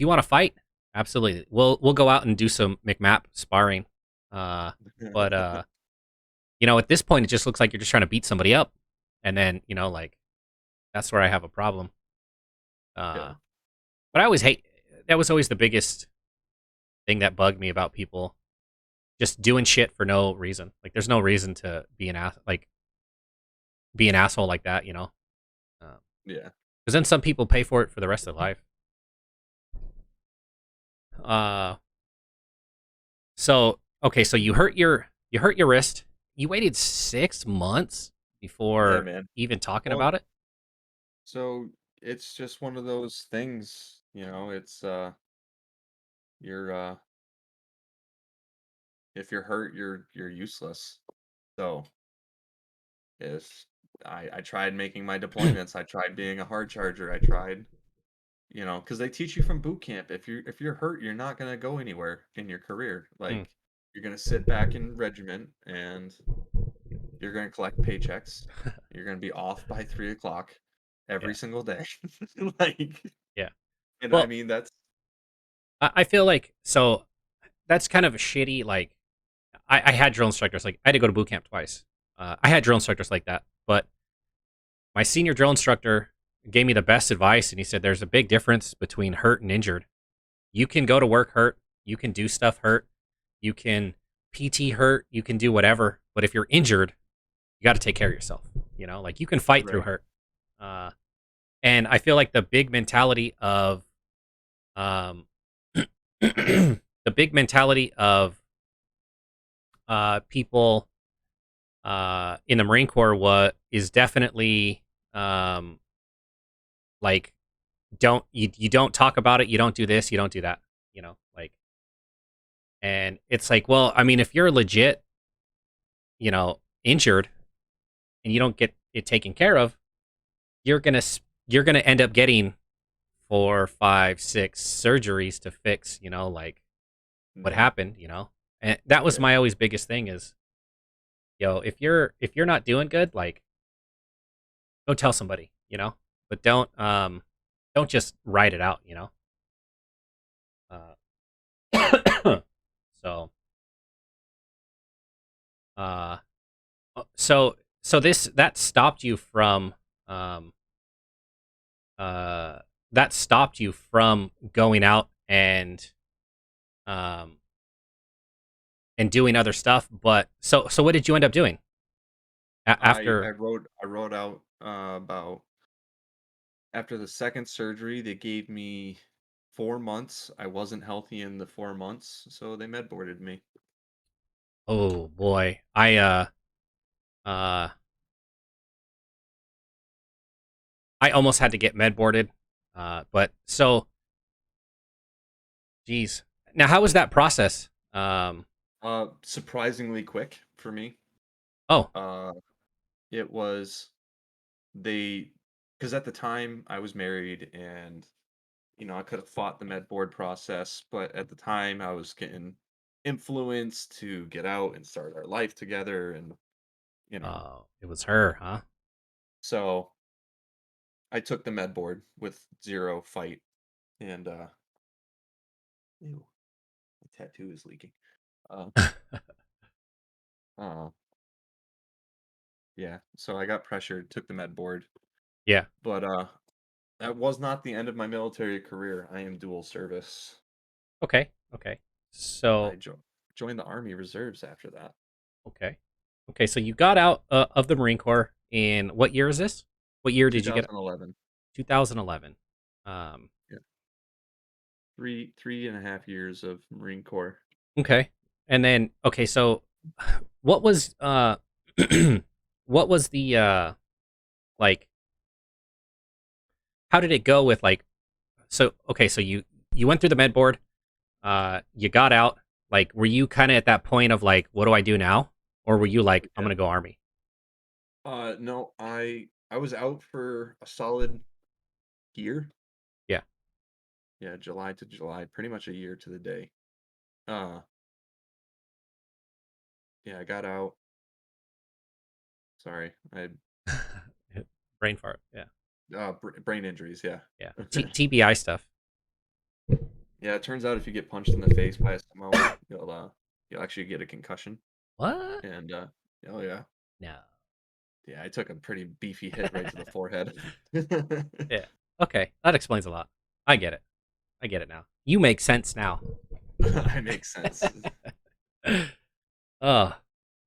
want to fight, absolutely, we'll go out and do some McMap sparring. But at this point, it just looks like you're just trying to beat somebody up, and then like, That's where I have a problem. Yeah. Uh, but I always hate. That was always the biggest thing that bugged me about people just doing shit for no reason. Like, there's no reason to be an asshole like that, you know? Because Yeah. then some people pay for it for the rest of their life. Uh, so okay, so you hurt your wrist. You waited 6 months Yeah, before man. even talking Well, about it. so it's just one of those things, it's you're if you're hurt, you're useless. So if I tried making my deployments, I tried being a hard charger, I tried, because they teach you from boot camp. If you're hurt, you're not gonna go anywhere in your career. Hmm. Like you're gonna sit back in regiment and you're gonna collect paychecks. You're gonna be off by 3 o'clock Yeah, every single day. Like, yeah. and I Well, mean that's I feel like so that's kind of a shitty. Like, I had drill instructors. Like, I had to go to boot camp twice. I had drill instructors like that, but my senior drill instructor gave me the best advice, and he said there's a big difference between hurt and injured. You can go to work hurt, you can do stuff hurt, you can PT hurt, you can do whatever, but if you're injured, you got to take care of yourself. Like, you can fight through right. hurt. Uh, and I feel like the big mentality of um, the big mentality of people in the Marine Corps is definitely um, like, you don't talk about it, you don't do this, you don't do that, like, and it's like, well, I mean, if you're legit, injured and you don't get it taken care of, you're gonna you're gonna end up getting 4, 5, 6 surgeries to fix, like, what Yeah. happened, and that was Yeah. my always biggest thing is, if you're not doing good, like, go tell somebody, but don't just write it out, so uh so this um uh that stopped you from going out um and doing other stuff, but so what did you end up doing I I after? wrote I wrote out about after the second surgery, they gave me 4 months. I wasn't healthy in the 4 months, so they med boarded me. Oh boy, uh I almost had to get med boarded, but so, geez, now how was that process? Surprisingly quick for me. Oh, Uh, it was they because at the time I was married and I could have fought the med board process, but at the time I was getting influenced to get out and start our life together, and you know, it was her, huh? so I took the med board with zero fight, and ew, my tattoo is leaking. Uh, uh, yeah, so I got pressured, took the med board, Yeah. but that was not the end of my military career. I am dual service. Okay. Okay. I So, joined the Army Reserves after that. okay. Okay. So you got out of the Marine Corps in what year is this? What year did you get? 2011. 2011. Um. Yeah, three and a half years of Marine Corps. Okay. And then, okay. So, what was what was the like? How did it go with, like? So, okay. So you went through the med board. You got out. Like, were you kind of at that point of, like, what do I do now? Or were you like, I'm Yeah. gonna go Army? No, I was out for a solid year. Yeah. Yeah, July to July, pretty much a year to the day. Uh, yeah, I got out. Sorry, I had Brain fart. Yeah. brain injuries. Yeah, Yeah. TBI stuff. yeah. It turns out if you get punched in the face by a Samoan, you'll actually get a concussion. What? And oh yeah, No. Yeah, I took a pretty beefy hit right to the forehead. Yeah. Okay, that explains a lot. I get it. I get it now. You make sense now. I make sense. Oh,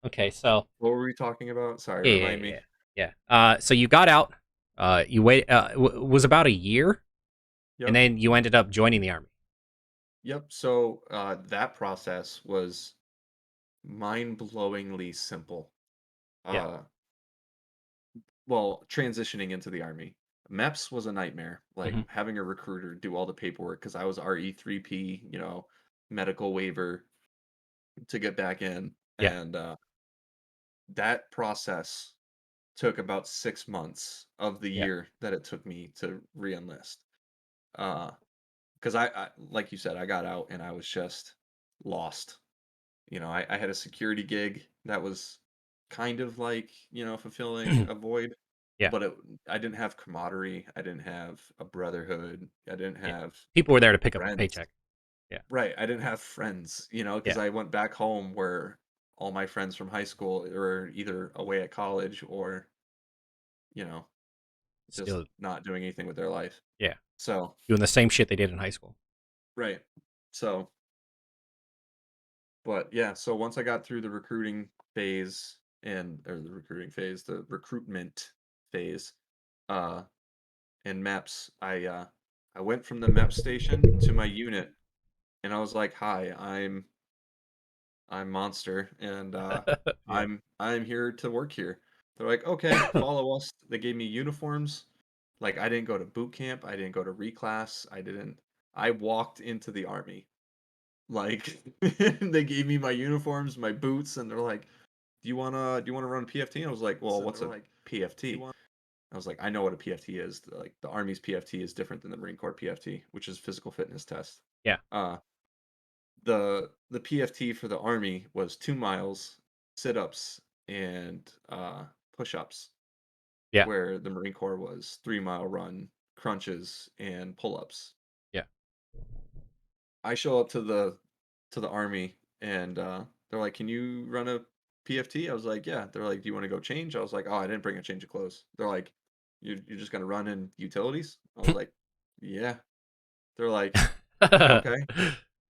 okay. So What were we talking about? Sorry, yeah, remind yeah, me. yeah, yeah. So you got out. You wait. Was about a year, and Yep. then you ended up joining the army. Yep. So that process was mind-blowingly simple. Yeah. Uh, well, transitioning into the army. MEPS was a nightmare. Like Hmm. having a recruiter do all the paperwork because I was RE3P, medical waiver to get back in, Yeah. and that process took about 6 months of the Yeah. year that it took me to re-enlist. Because I, like you said, I got out and I was just lost. I had a security gig that was kind of like, fulfilling a void, Yeah. but I didn't have camaraderie. I didn't have a brotherhood. I didn't Yeah. have People were there to pick up the friends. paycheck. Yeah. Right. I didn't have friends, because Yeah. I went back home where all my friends from high school were either away at college or, you know, just Still. not doing anything with their life. Yeah. So, Doing the same shit they did in high school. right. So, but yeah, so once I got through the recruiting phase the recruitment phase, uh, in MEPS, I went from the MEPS station to my unit, and I was like, "Hi, I'm Monster, and Yeah. I'm here to work here." They're like, "Okay, follow us." They gave me uniforms. Like I didn't go to boot camp. I didn't go to reclass. I didn't. I walked into the army. Like they gave me my uniforms, my boots, and they're like, "Do you wanna run PFT?" And I was like, "Well, what's a PFT?" I was like, "I know what a PFT is. Like the Army's PFT is different than the Marine Corps PFT, which is physical fitness test." Yeah. Uh, the PFT for the Army was 2 miles, sit-ups, and push-ups, Yeah. where the Marine Corps was 3 mile run, crunches, and pull-ups. Yeah. I show up to the army and they're like, "Can you run a PFT?" I was like, "Yeah." They're like, "Do you want to go change?" I was like, "Oh, I didn't bring a change of clothes." They're like, "You're just gonna run in utilities?" I was like, "Yeah." They're like, "Okay."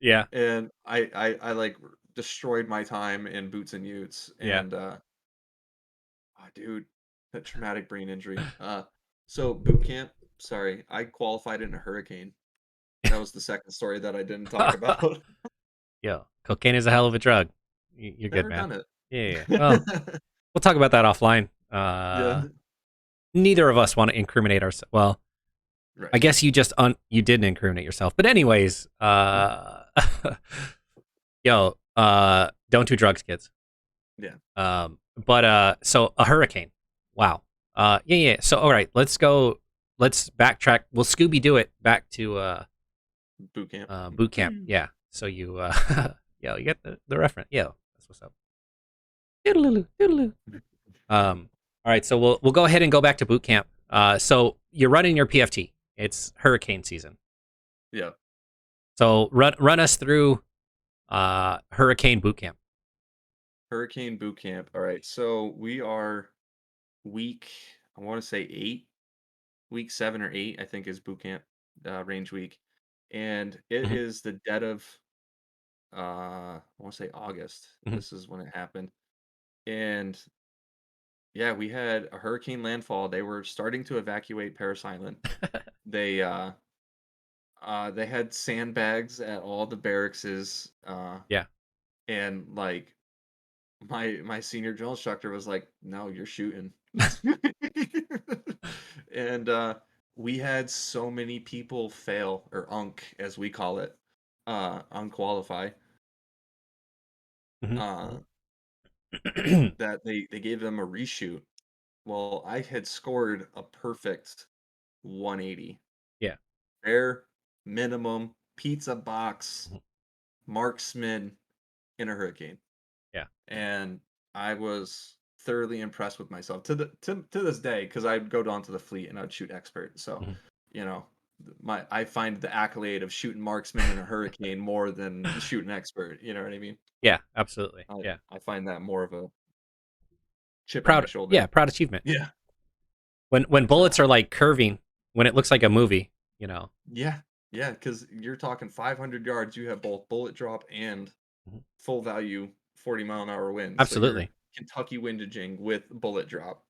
Yeah. And I like destroyed my time in boots and utes Yeah. and oh, dude, that traumatic brain injury. So boot camp, sorry, I qualified in a hurricane. That was the second story that I didn't talk about. Yo, cocaine is a hell of a drug. You're good, Never man. done Yeah, yeah, yeah. Well, it. we'll talk about that offline. Yeah. Neither of us want to incriminate ourselves. Well, I Right. guess you didn't incriminate yourself. But anyways, Mhm. yo, don't do drugs, kids. Yeah. But so a hurricane. Wow. Yeah, yeah. So all right, let's go. Let's backtrack. We'll Scooby Doo it back to Boot camp. boot camp. Yeah. So you yo, you get the reference. Yo, that's what's up. Doodaloo, doodaloo. All right, so we'll go ahead and go back to boot camp. So you're running your PFT. It's hurricane season. Yeah. So run us through hurricane boot camp. Hurricane boot camp. All right. So we are week, I want to say 8, week 7 or 8, I think is boot camp range week. And it Hmm. is the dead of, I want to say August. Hmm. This is when it happened. And yeah, we had a hurricane landfall. They were starting to evacuate Paris Island. They, they had sandbags at all the barrackses, Yeah. and like my senior drill instructor was like, "No, you're shooting." And we had so many people fail or unk as we call it, unqualify, uh, Hmm. that they gave them a reshoot. Well, I had scored a perfect 180, Yeah. bare minimum pizza box Mhm. marksman in a hurricane. Yeah. And I was thoroughly impressed with myself to this day because I'd go down to the fleet and I'd shoot expert. So, Mhm. you know, my I find the accolade of shooting marksman in a hurricane more than shooting expert. You know what I mean? Yeah. Absolutely. I Yeah. I find that more of a chip on my Proud, yeah, shoulder. proud achievement. Yeah. When So bullets are like curving, when it looks like a movie, you know. yeah, yeah, because you're talking 500 yards. You have both bullet drop and Mhm. full value 40-mile-an-hour winds. So you're Absolutely. Kentucky windaging with bullet drop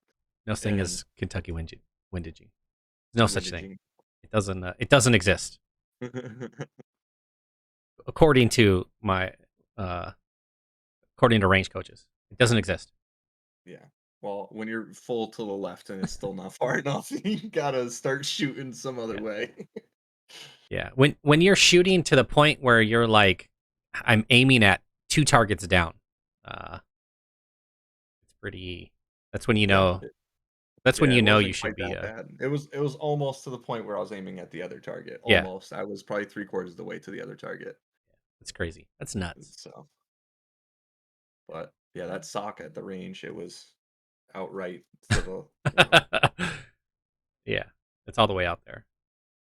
No thing and is Kentucky windaging. No such thing. windaging. It doesn't. It doesn't exist according to my uh, according to range coaches. It doesn't exist. Yeah. Well, when you're full to the left and it's still not far enough, you gotta start shooting some other Yeah, way. yeah. When you're shooting to the point where you're like, I'm aiming at two targets down. Uh, it's pretty. That's when you Yeah. know. That's when Yeah, you it know you wasn't should quite be. that bad. It was almost to the point where I was aiming at the other target. Yeah, Almost. I was probably three-quarters of the way to the other target. that's crazy. That's nuts. So, but yeah, that sock at the range, it was outright to the, Yeah, it's all the way out there.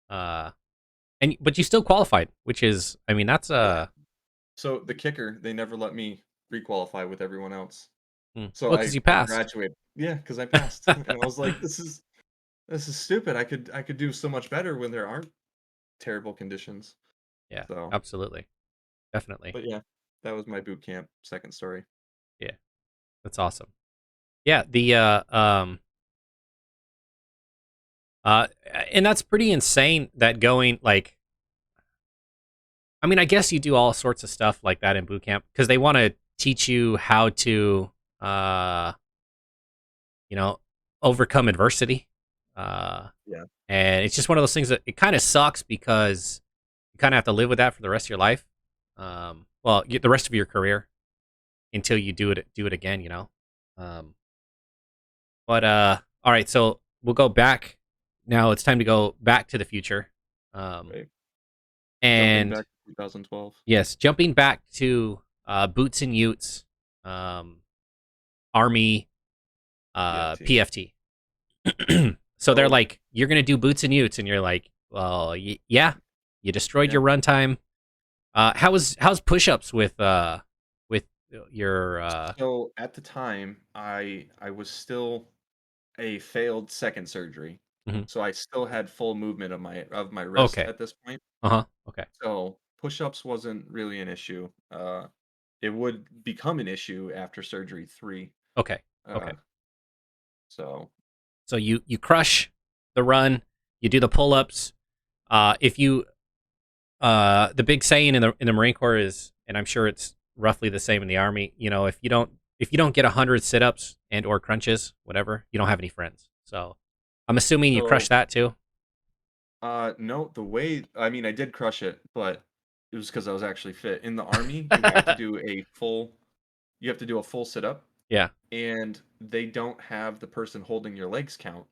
Uh, and but you still qualified, which is, I mean, that's yeah. So the kicker, they never let me re-qualify with everyone else. So well, because you I passed. graduated. Yeah, because I passed. And I was like, this is stupid. I could do so much better when there aren't terrible conditions. Yeah, So, absolutely, definitely. but yeah, that was my boot camp second story. Yeah, that's awesome. Yeah, uh, and that's pretty insane. That going like, I mean, I guess you do all sorts of stuff like that in boot camp because they want to teach you how to, uh, you know, overcome adversity. Uh, Yeah. and it's just one of those things that it kind of sucks because you kind of have to live with that for the rest of your life. Well, the rest of your career until you do it again, you know. Um, but all right, so we'll go back. Now it's time to go back to the future. Um, Right. Jumping and back to 2012. yes, jumping back to Boots and Utes, um, Army, PFT. PFT. So they're So, like, "You're gonna do Boots and Utes," and you're like, "Well, yeah, you destroyed yeah. your runtime." How's push-ups with your So at the time, I was still a failed second surgery. mhm. So I still had full movement of my wrist Okay. at this point. Uh-huh. Okay. So push-ups wasn't really an issue. It would become an issue after surgery 3. Okay. Okay. Uh, so So you crush the run, you do the pull-ups. If you the big saying in the Marine Corps is, and I'm sure it's roughly the same in the Army, you know, if you don't get 100 sit-ups and or crunches, whatever, you don't have any friends. So I'm assuming you crush so that too. no, the way I mean I did crush it, but it was because I was actually fit. In the army, you have to do a full sit-up, Yeah. and they don't have the person holding your legs count.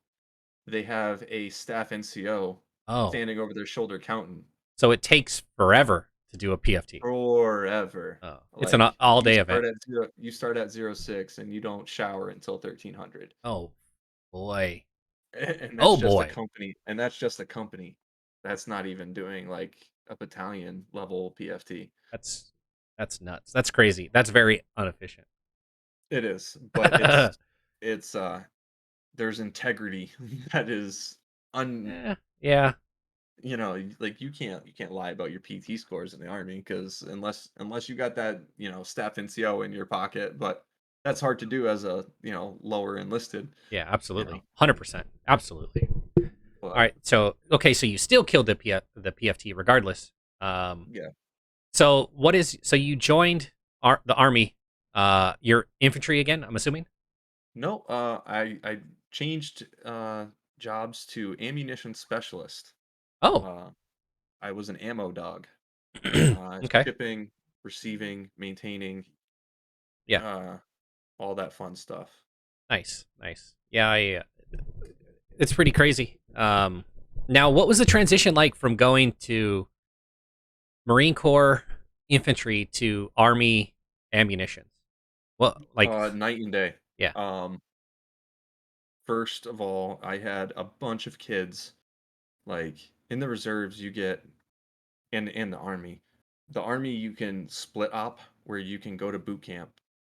They have a staff NCO Oh. standing over their shoulder counting So it takes forever to do a PFT. forever. Oh. It's an Like all-day event. you start at 06 and you don't shower until 1300. Oh boy. And Oh that's just a boy. company. And that's just a company. That's not even doing like a battalion level PFT. That's that's nuts. That's crazy. That's very inefficient. It is, but it's there's integrity that is un Yeah. like you can't lie about your PT scores in the army because unless you got that staff NCO in your pocket, but that's hard to do as a lower enlisted, Yeah, you know. absolutely. 100%. Absolutely. All But right. So, okay, so you still killed the PFT regardless. Um yeah, so you joined the army, you're infantry again, I'm assuming? no, I changed jobs to ammunition specialist. Oh. Uh, I was an ammo dog, Okay. shipping, receiving, maintaining, Yeah. uh, all that fun stuff. Nice. Nice. Yeah, it's pretty crazy. Now what was the transition like from going to Marine Corps infantry to Army ammunition? Well, like, Night and day. yeah. Um, First of all, I had a bunch of kids. Like in the reserves, you get in the army. The army you can split op where you can go to boot camp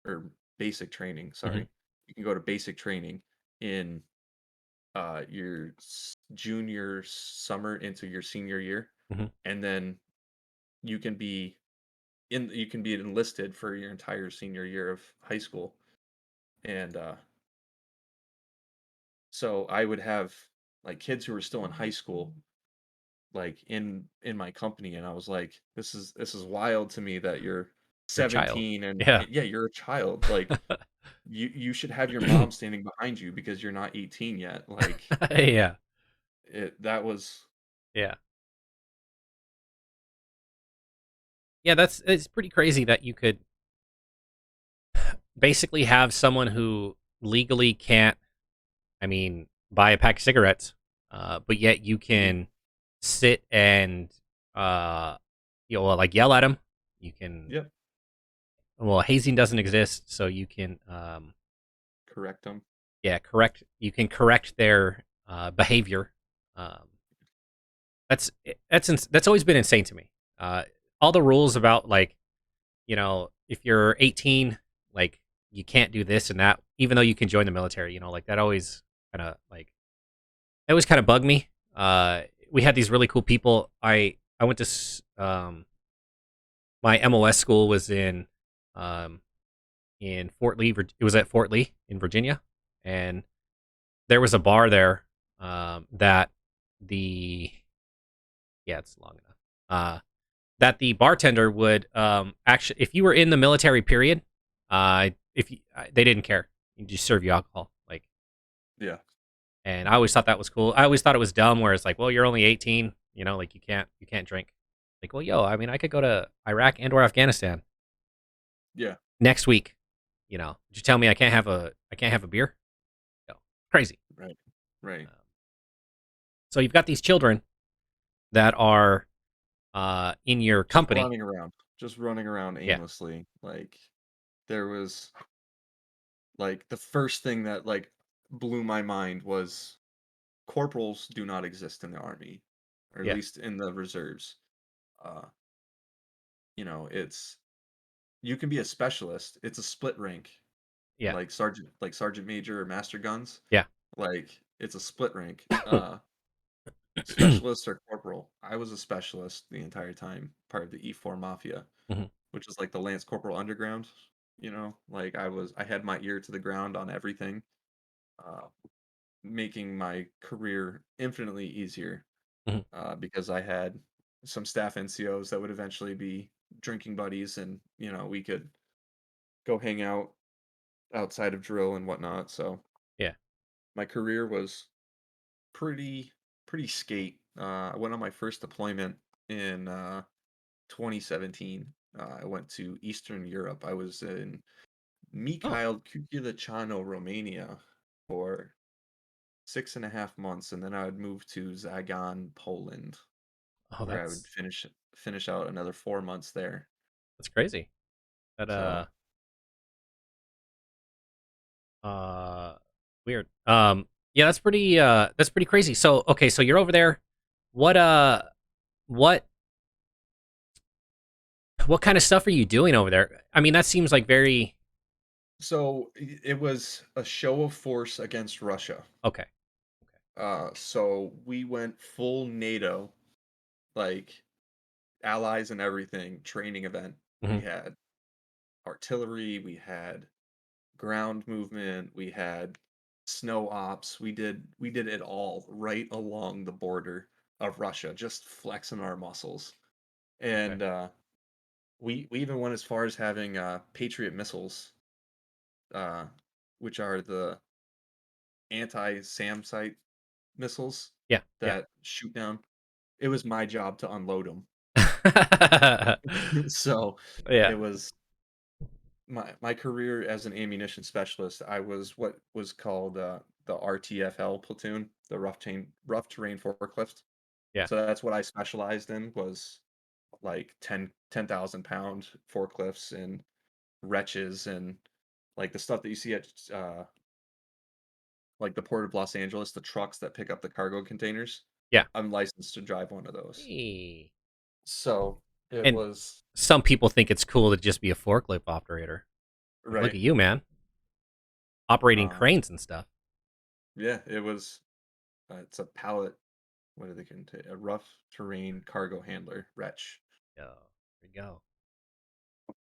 or basic training. Hmm. Sorry, you can go to basic training in your junior summer into your senior year, Mhm. and then you can be you can be enlisted for your entire senior year of high school. And so I would have like kids who were still in high school like in my company, and I was like, this is wild to me that you're You're a child. 17 Yeah. and yeah, you're a child. Like you should have your mom standing behind you because you're not 18 yet. Like Yeah. that was Yeah. Yeah, it's pretty crazy that you could basically have someone who legally can't, I mean, buy a pack of cigarettes, but yet you mhm, can sit and, uh, like yell at them. You can, yep, well, hazing doesn't exist, so you can, correct them. yeah, correct. You can correct their behavior. Um, that's always been insane to me. All the rules about like, if you're 18, like you can't do this and that, even though you can join the military. Like that always kind of like it always kind of bugged me. We had these really cool people. I went to my MOS school was um, in Fort Lee. It was at Fort Lee in Virginia, and there was a bar there that the yeah, it's long enough. That the bartender would actually, if you were in the military period, if you, they didn't care, you just serve you alcohol. Like, Yeah, and I always thought that was cool. I always thought it was dumb, where it's like, well, you're only 18, like you can't drink. Like, well, yo, I mean, I could go to Iraq and or Afghanistan yeah, next week. Did you tell me I can't have a beer? No, crazy. right, right. Um, so you've got these children that are in your Just company. running around, just running around Yeah, aimlessly. Like there was like the first thing that like blew my mind was corporals do not exist in the army, or at yeah, least in the reserves. Uh, it's you can be a specialist. It's a split rank, yeah, like sergeant major or master guns. yeah. Like it's a split rank. Specialist or corporal. I was a specialist the entire time, part of the E4 Mafia, Mhm. which is like the Lance Corporal Underground. Like I had my ear to the ground on everything, uh, making my career infinitely easier Mhm. because I had some staff NCOs that would eventually be drinking buddies, and we could go hang out outside of drill and whatnot. So Yeah. my career was pretty pretty skate. I went on my first deployment in 2017. I went to Eastern Europe. I was in Oh, Mikhail Cuculicano, Romania for 6.5 months, and then I would move to Zagan, Poland, oh, where I would finish out another 4 months there. that's crazy. That So uh weird. Yeah, that's pretty crazy. So, okay, so you're over there. What what what kind of stuff are you doing over there? I mean, that seems like very it was a show of force against Russia. okay. So we went full NATO, like allies and everything, training event. We Mhm. had artillery, we had ground movement, we had snow ops. We did it all right along the border of Russia, just flexing our muscles. Okay. And we even went as far as having Patriot missiles, uh, which are the anti-SAM site missiles Yeah, yeah. that shoot down. It was my job to unload them. So Yeah, it was my career as an ammunition specialist. I was what was called the RTFL platoon, the rough terrain forklift. yeah, So that's what I specialized in, was like 10,000 pound forklifts and wretches, and like the stuff that you see at like the Port of Los Angeles, the trucks that pick up the cargo containers. yeah. I'm licensed to drive one of those. Hey. So it And was some people think it's cool to just be a forklift operator. Like, look right. at you, man. operating Uh, cranes and stuff. yeah, it was. It's a pallet. What do they contain? A rough terrain cargo handler, Wretch. Yeah, there you go.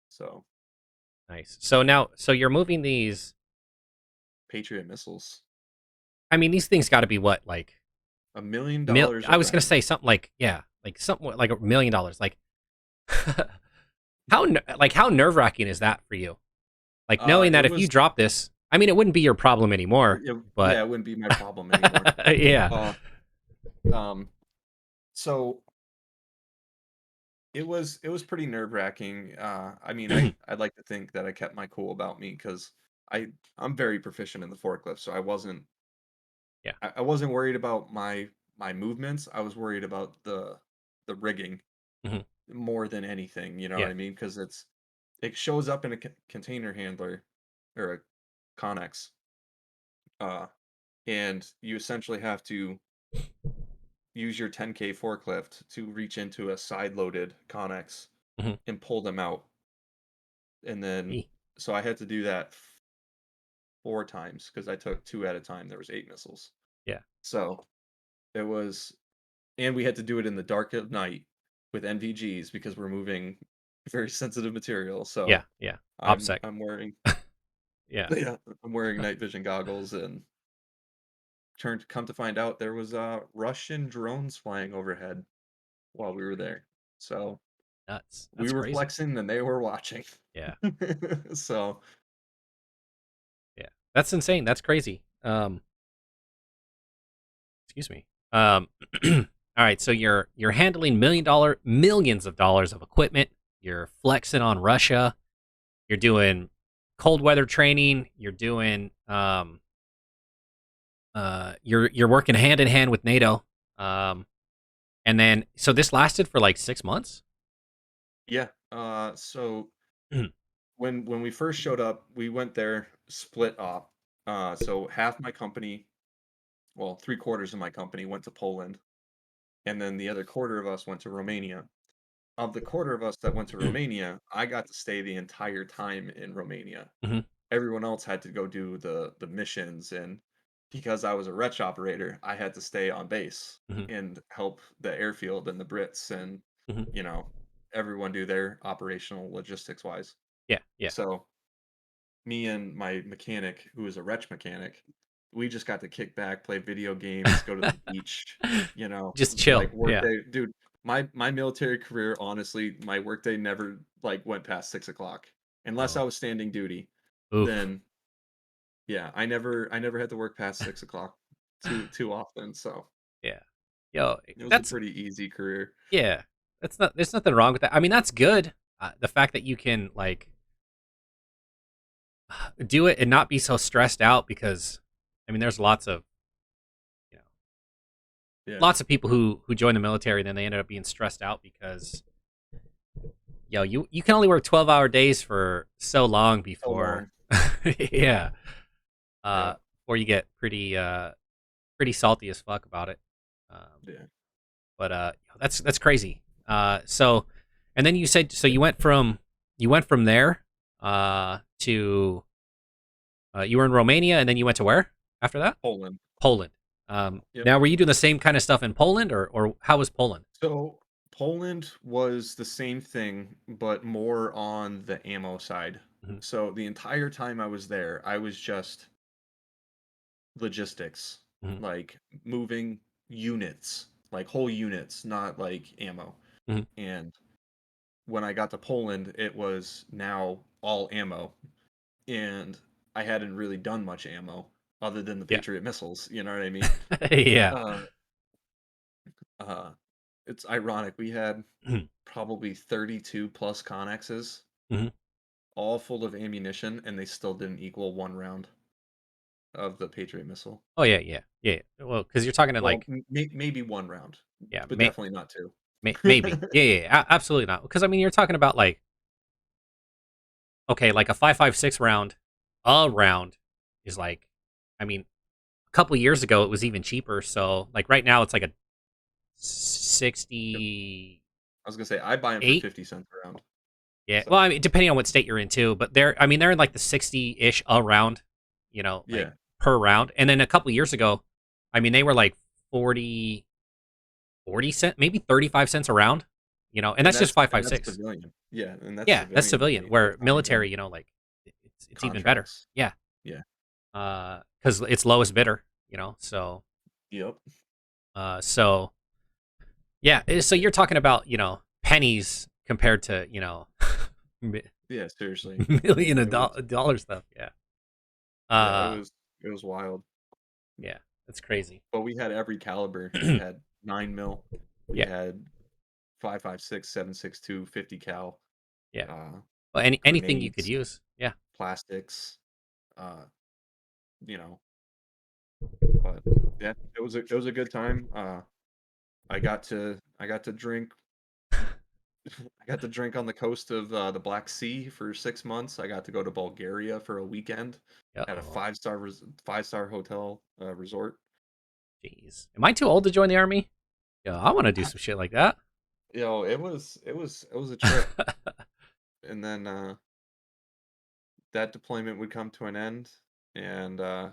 So Nice. So now, so you're moving these. Patriot missiles, I mean, these things got to be what, like $1 million I a was gonna round. say something like, yeah, like something like $1 million. Like how nerve wracking is that for you? Like knowing It that if you was. drop this, I mean, it wouldn't be your problem anymore. But Yeah, it wouldn't be my problem anymore. yeah, Uh, um, so it was pretty nerve wracking. I mean, I'd like to think that I kept my cool about me because I'm very proficient in the forklift, so yeah, I wasn't worried about my movements. I was worried about the rigging hmm more than anything. You know what yeah, I mean? Because it shows up in a container handler or a Connex, uh, and you essentially have to use your 10K forklift to reach into a side-loaded Connex hmm and pull them out. And then so I had to do that 4 times because I took 2 at a time. There was 8 missiles. yeah, So it was, and we had to do it in the dark of night with NVGs because we're moving very sensitive material. yeah, So yeah. I'm OPSEC. I'm wearing Yeah, yeah, I'm wearing night vision goggles and turned come to find out there was Russian drones flying overhead while we were there. So nuts. we That's were crazy. flexing and they were watching. Yeah, So yeah. That's insane. That's crazy. Excuse me. Um, all right. So you're handling millions of dollars of equipment. You're flexing on Russia. You're doing cold weather training. You're doing you're working hand in hand with NATO. Um, and then so this lasted for like 6 months. yeah, so when we first showed up, we went there split up. So half my company, well, 3/4 of my company went to Poland, and then the other quarter of us went to Romania. Of the quarter of us that went to Romania, I got to stay the entire time in Romania. hmm Everyone else had to go do the missions, and because I was a wretch operator, I had to stay on base hmm and help the airfield and the Brits and hmm you know everyone do their operational logistics wise. Yeah, yeah. So me and my mechanic, who is a wretch mechanic, we just got to kick back, play video games, go to the beach, Just like chill. Yeah. workday. Dude, my military career, honestly, my workday never like went past 6 o'clock. Unless I Oh, was standing duty, oof. then yeah, I never had to work past 6 o'clock too often. So Yeah. Yo, it was a that's pretty easy career. yeah. That's not. There's nothing wrong with that. I mean, that's good. The fact that you can like do it and not be so stressed out because, I mean, there's you know Yeah. lots of people who join the military and then they ended up being stressed out because you can only work 12-hour days for so long So before long. yeah Yeah. or you get pretty salty as fuck about it. Yeah. But that's crazy. So and then you said so you went from there to you were in Romania and then you went to where after that? Poland. Poland. Yep. Now were you doing the same kind of stuff in Poland or how was Poland? So Poland was the same thing, but more on the ammo side. hmm So the entire time I was there, I was just logistics, hmm like moving units, like whole units, not like ammo. hmm And when I got to Poland, it was now all ammo. And I hadn't really done much ammo other than the Yeah. Patriot missiles, you know what I mean? yeah. Uh, uh, it's ironic. We had probably 32 plus Connexes, hmm all full of ammunition, and they still didn't equal 1 round of the Patriot missile. Oh yeah, yeah, yeah. Well, because you're talking to Well, like maybe 1 round, yeah, but definitely not two. maybe yeah, yeah, yeah, absolutely not. Because I mean, you're talking about like okay, like a 5.56 round, a round is like, I mean, a couple years ago it was even cheaper. So like right now it's like a Yep. 68. I was gonna say I buy them for 50 cents a round. Yeah. Well, So I mean, depending on what state you're in too, but I mean, they're in like the 60-ish a round. like Yeah, per round. And then a couple years ago, I mean, they were like 40, 40 cent, maybe 35 cents a round, and that's just and that's 5.56. civilian. Yeah, and that's Yeah, that's civilian civilian. money. Where That's not military, even like it's even better. contracts. Yeah, Yeah. because it's lowest bidder. So Yep. so yeah. So you're talking about pennies compared to mi- Yeah, seriously. I million mean, of it was dollar stuff. Yeah. yeah, Uh, it was wild. yeah, that's crazy. But we had every caliber. We had 9 mil. We Yeah, had 5.56, 7.62, 50 cal, yeah. uh, Well, anything you could grenades, use. Yeah. plastics, uh, you know. But yeah, it was a good time. I got to drink I got to drink on the coast of the Black Sea for 6 months. I got to go to Bulgaria for a weekend at a Oh, 5-star hotel resort. jeez. Am I too old to join the army? Yeah, I want to do I, some shit like that. it was a trip, and then that deployment would come to an end, and I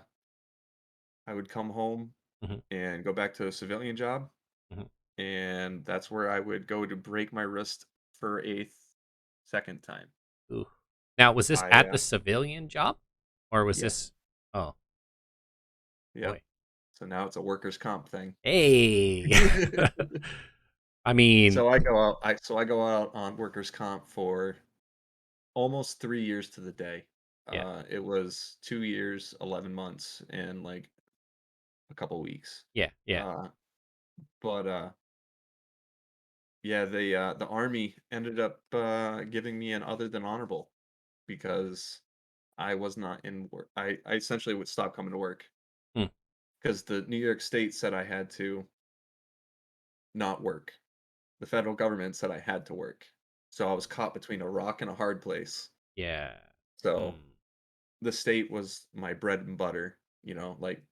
would come home Mhm, and go back to a civilian job, mhm. and that's where I would go to break my wrist for a second time. Ooh. Now, was this I at the civilian job, or was Yes, this? Oh yep. boy. So now it's a workers' comp thing. Hey. I mean, So I go out on workers' comp for almost 3 years to the day. yeah, It was 2 years, 11 months, and like a couple weeks. yeah, yeah, Uh, but yeah, the army ended up giving me an other than honorable because I was not in work. I essentially would stop coming to work hmm, because the New York State said I had to not work. The federal government said I had to work. So I was caught between a rock and a hard place. yeah, So hmm, the state was my bread and butter, like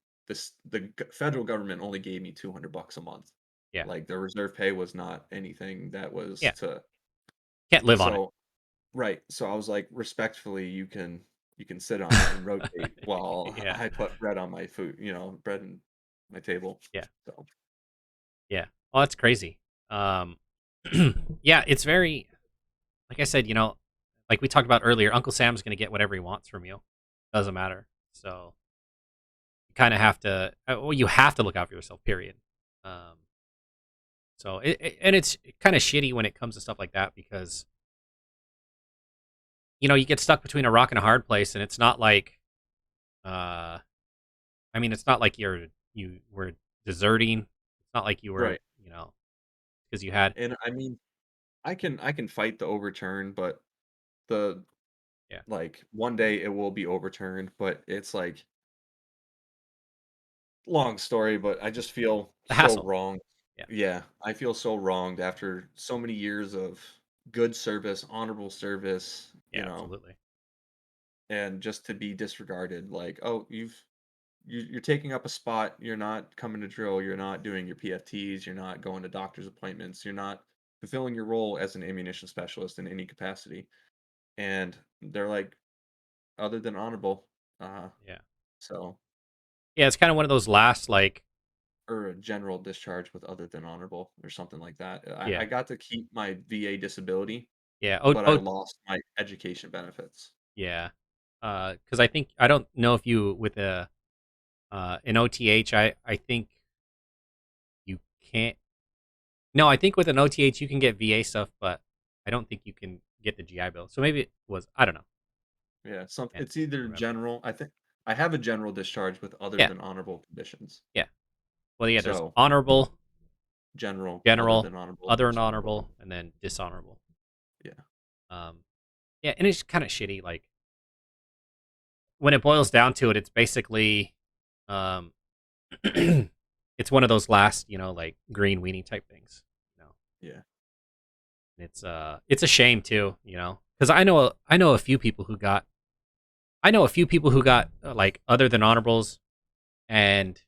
federal government only gave me $200 a month. yeah, Like the reserve pay was not anything that was yeah. to Can't live on it. so right. So I was like, respectfully, you can sit on it and rotate while Yeah, I put bread on my food, bread on my table. yeah, So yeah. Well, that's crazy. Um, yeah, it's very like I said. Like we talked about earlier. Uncle Sam's gonna get whatever he wants from you. Doesn't matter. So you kind of have to. Well, you have to look out for yourself. Period. Um, so and it's kind of shitty when it comes to stuff like that because you get stuck between a rock and a hard place, and it's not like, uh, I mean, it's not like you were deserting. It's not like you were, right. because you had, And I mean, I can fight the overturn, but the yeah, like one day it will be overturned, but it's like long story, but I just feel the so hassle. wronged. Yeah, Yeah, I feel so wronged after so many years of good service, honorable service, yeah, absolutely. and just to be disregarded. Like, oh, you're taking up a spot. You're not coming to drill. You're not doing your PFTs. You're not going to doctor's appointments. You're not fulfilling your role as an ammunition specialist in any capacity. And they're like, other than honorable. Uh, Yeah, so yeah. It's kind of one of those last, like, or a general discharge with other than honorable or something like that. I yeah, got to keep my VA disability, yeah. Oh, but I oh, lost my education benefits. yeah. Because I don't know if you with an OTH, I think you can't. No, I think with an OTH you can get VA stuff, but I don't think you can get the GI Bill. So maybe it was. I don't know. Yeah, Can't it's either remember. general. I think I have a general discharge with other Yeah, than honorable conditions. yeah. Well, yeah. There's So honorable, general, other general, than honorable, other and dishonorable. honorable, and then dishonorable. Yeah, Um, yeah, and it's kind of shitty. Like when it boils down to it, it's basically, um, it's one of those last, like green weenie type things. You know, yeah, it's a shame too. Because I know a few people who got, like other than honorables, and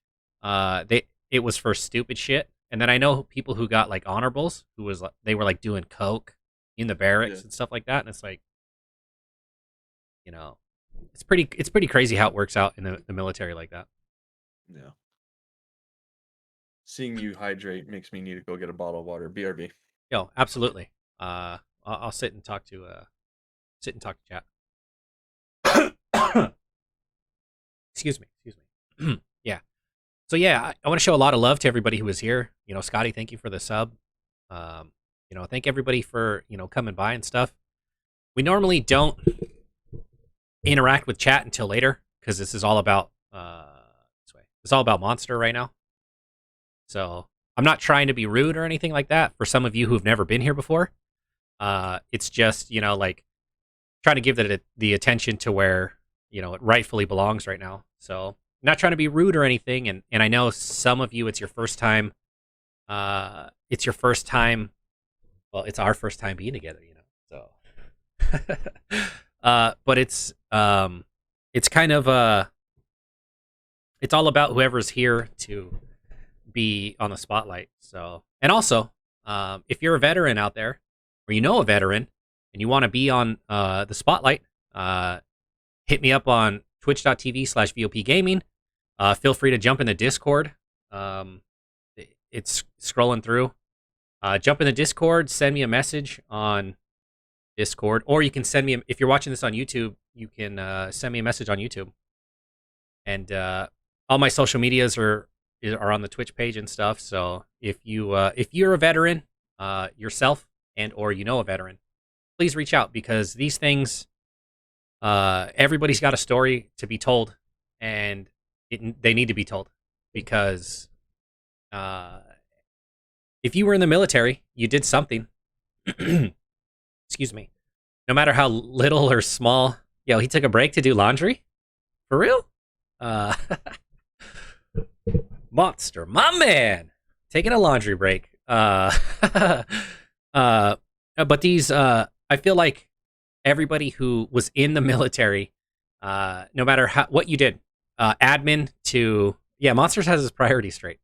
it was for stupid shit. And then I know people who got like honorables who was like they were like doing coke in the yeah. barracks and stuff like that. And it's like, you know, It's pretty crazy how it works out in the military like that. Yeah. Seeing you hydrate makes me need to go get a bottle of water. BRB. Yo, absolutely. I'll sit and talk to chat. Excuse me. Yeah. So yeah, I want to show a lot of love to everybody who was here. Scotty, thank you for the sub. Um, thank everybody for coming by and stuff. We normally don't interact with chat until later because this is all about this way. It's all about Monster right now. So I'm not trying to be rude or anything like that. For some of you who've never been here before, it's just like trying to give it the attention to where it rightfully belongs right now. So not trying to be rude or anything, and I know some of you it's your first time. It's your first time. Well, it's our first time being together, So, but it's kind of it's all about whoever's here to be on the spotlight. So, and also, if you're a veteran out there, or a veteran, and you want to be on the spotlight, hit me up on twitch.tv/VOP Gaming. Feel free to jump in the Discord. It's scrolling through. Jump in the Discord, send me a message on Discord, or you can send me, if you're watching this on YouTube, you can send me a message on YouTube. And all my social medias are on the Twitch page and stuff. So if you're a veteran yourself, and or a veteran, please reach out, because these things, everybody's got a story to be told, and they need to be told, because if you were in the military, you did something. Excuse me. No matter how little or small. Yo, he took a break to do laundry? For real? Monster, my man, taking a laundry break. But these, I feel like everybody who was in the military, no matter what you did, admin to, Monsters has his priorities straight.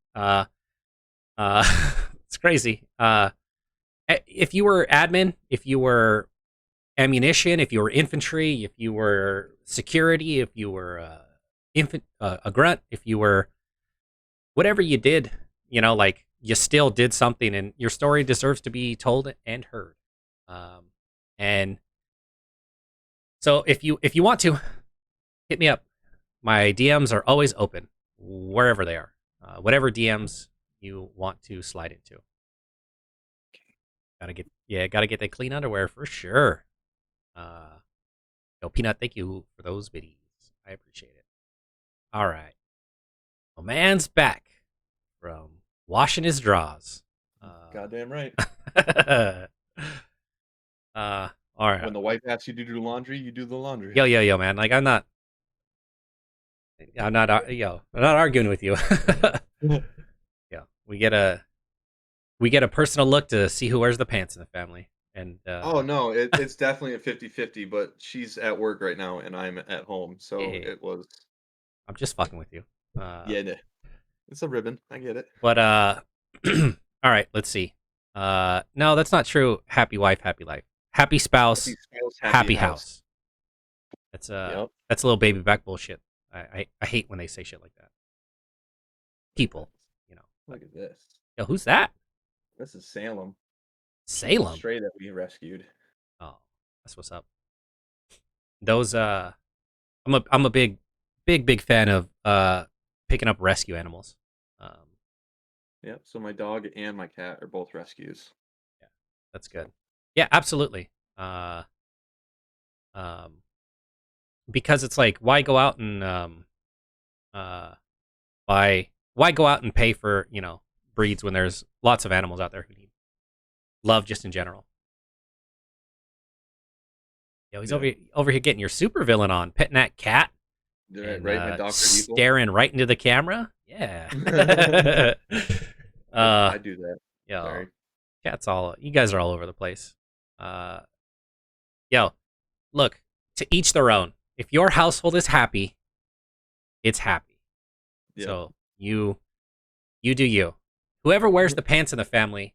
It's crazy. If you were admin, if you were ammunition, if you were infantry, if you were security, if you were a grunt, if you were whatever you did, you still did something, and your story deserves to be told and heard. And so if you want to, hit me up. My DMs are always open, wherever they are. Whatever DMs you want to slide into. Gotta get that clean underwear for sure. Peanut, thank you for those biddies. I appreciate it. All right. A man's back from washing his drawers. Goddamn right. All right. When the wife asks you to do laundry, you do the laundry. Yo, man. Like, I'm not arguing with you. Yeah, we get a personal look to see who wears the pants in the family. And oh no, it's definitely a 50-50, but she's at work right now and I'm at home, so it was. I'm just fucking with you. Yeah, it's a ribbon. I get it. But all right, let's see. No, that's not true. Happy wife, happy life. Happy spouse, happy house. That's that's a little baby back bullshit. I hate when they say shit like that. People, Look at this. Yo, who's that? This is Salem. Salem. Stray that we rescued. Oh, that's what's up. Those I'm a big fan of picking up rescue animals. Yep. So my dog and my cat are both rescues. Yeah, that's good. Yeah, absolutely. Because it's like, why go out and why go out and pay for breeds when there's lots of animals out there who need love just in general. Yo, he's over here getting your supervillain on, petting that cat. And, right, my staring right into the camera. Yeah. I do that. Yo, sorry. Cats you guys are all over the place. Yo, look, to each their own. If your household is happy, it's happy. Yep. So you do you. Whoever wears the pants in the family,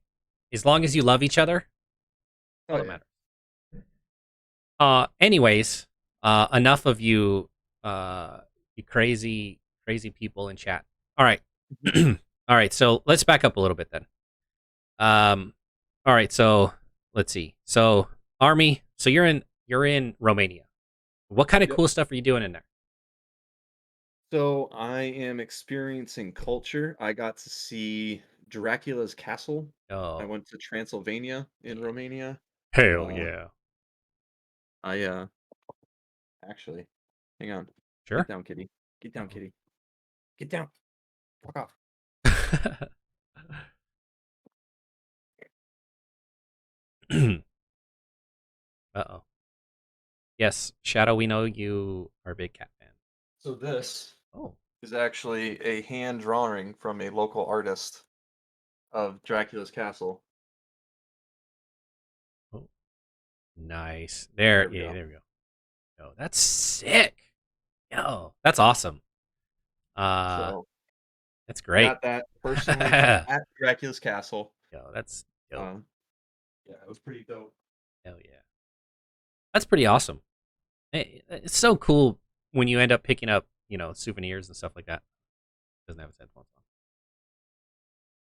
as long as you love each other, all that matters. Anyways, Enough of you, you crazy people in chat. All right, Mhm. all right. So let's back up a little bit then. Um, all right. So let's see. So army. So you're in Romania. What kind of Yep. cool stuff are you doing in there? So I am experiencing culture. I got to see Dracula's castle. I Oh, went to Transylvania in yeah. Romania. Hell Uh, yeah. I actually, hang on. Get Sure. down, kitty. Get down, Uh-oh. kitty. Get down. Fuck off. Uh-oh. Yes, Shadow, we know you are a big cat fan. So this Oh. is actually a hand drawing from a local artist of Dracula's castle. Oh, nice. There, There we yeah, go. there we go. Oh, that's sick. Yo, that's awesome. Uh, So that's great. got that personally from Yo, at Dracula's castle. that's dope. Um, yeah, it was pretty dope. Hell yeah. That's pretty awesome. It's so cool when you end up picking up, souvenirs and stuff like that. Doesn't have his headphones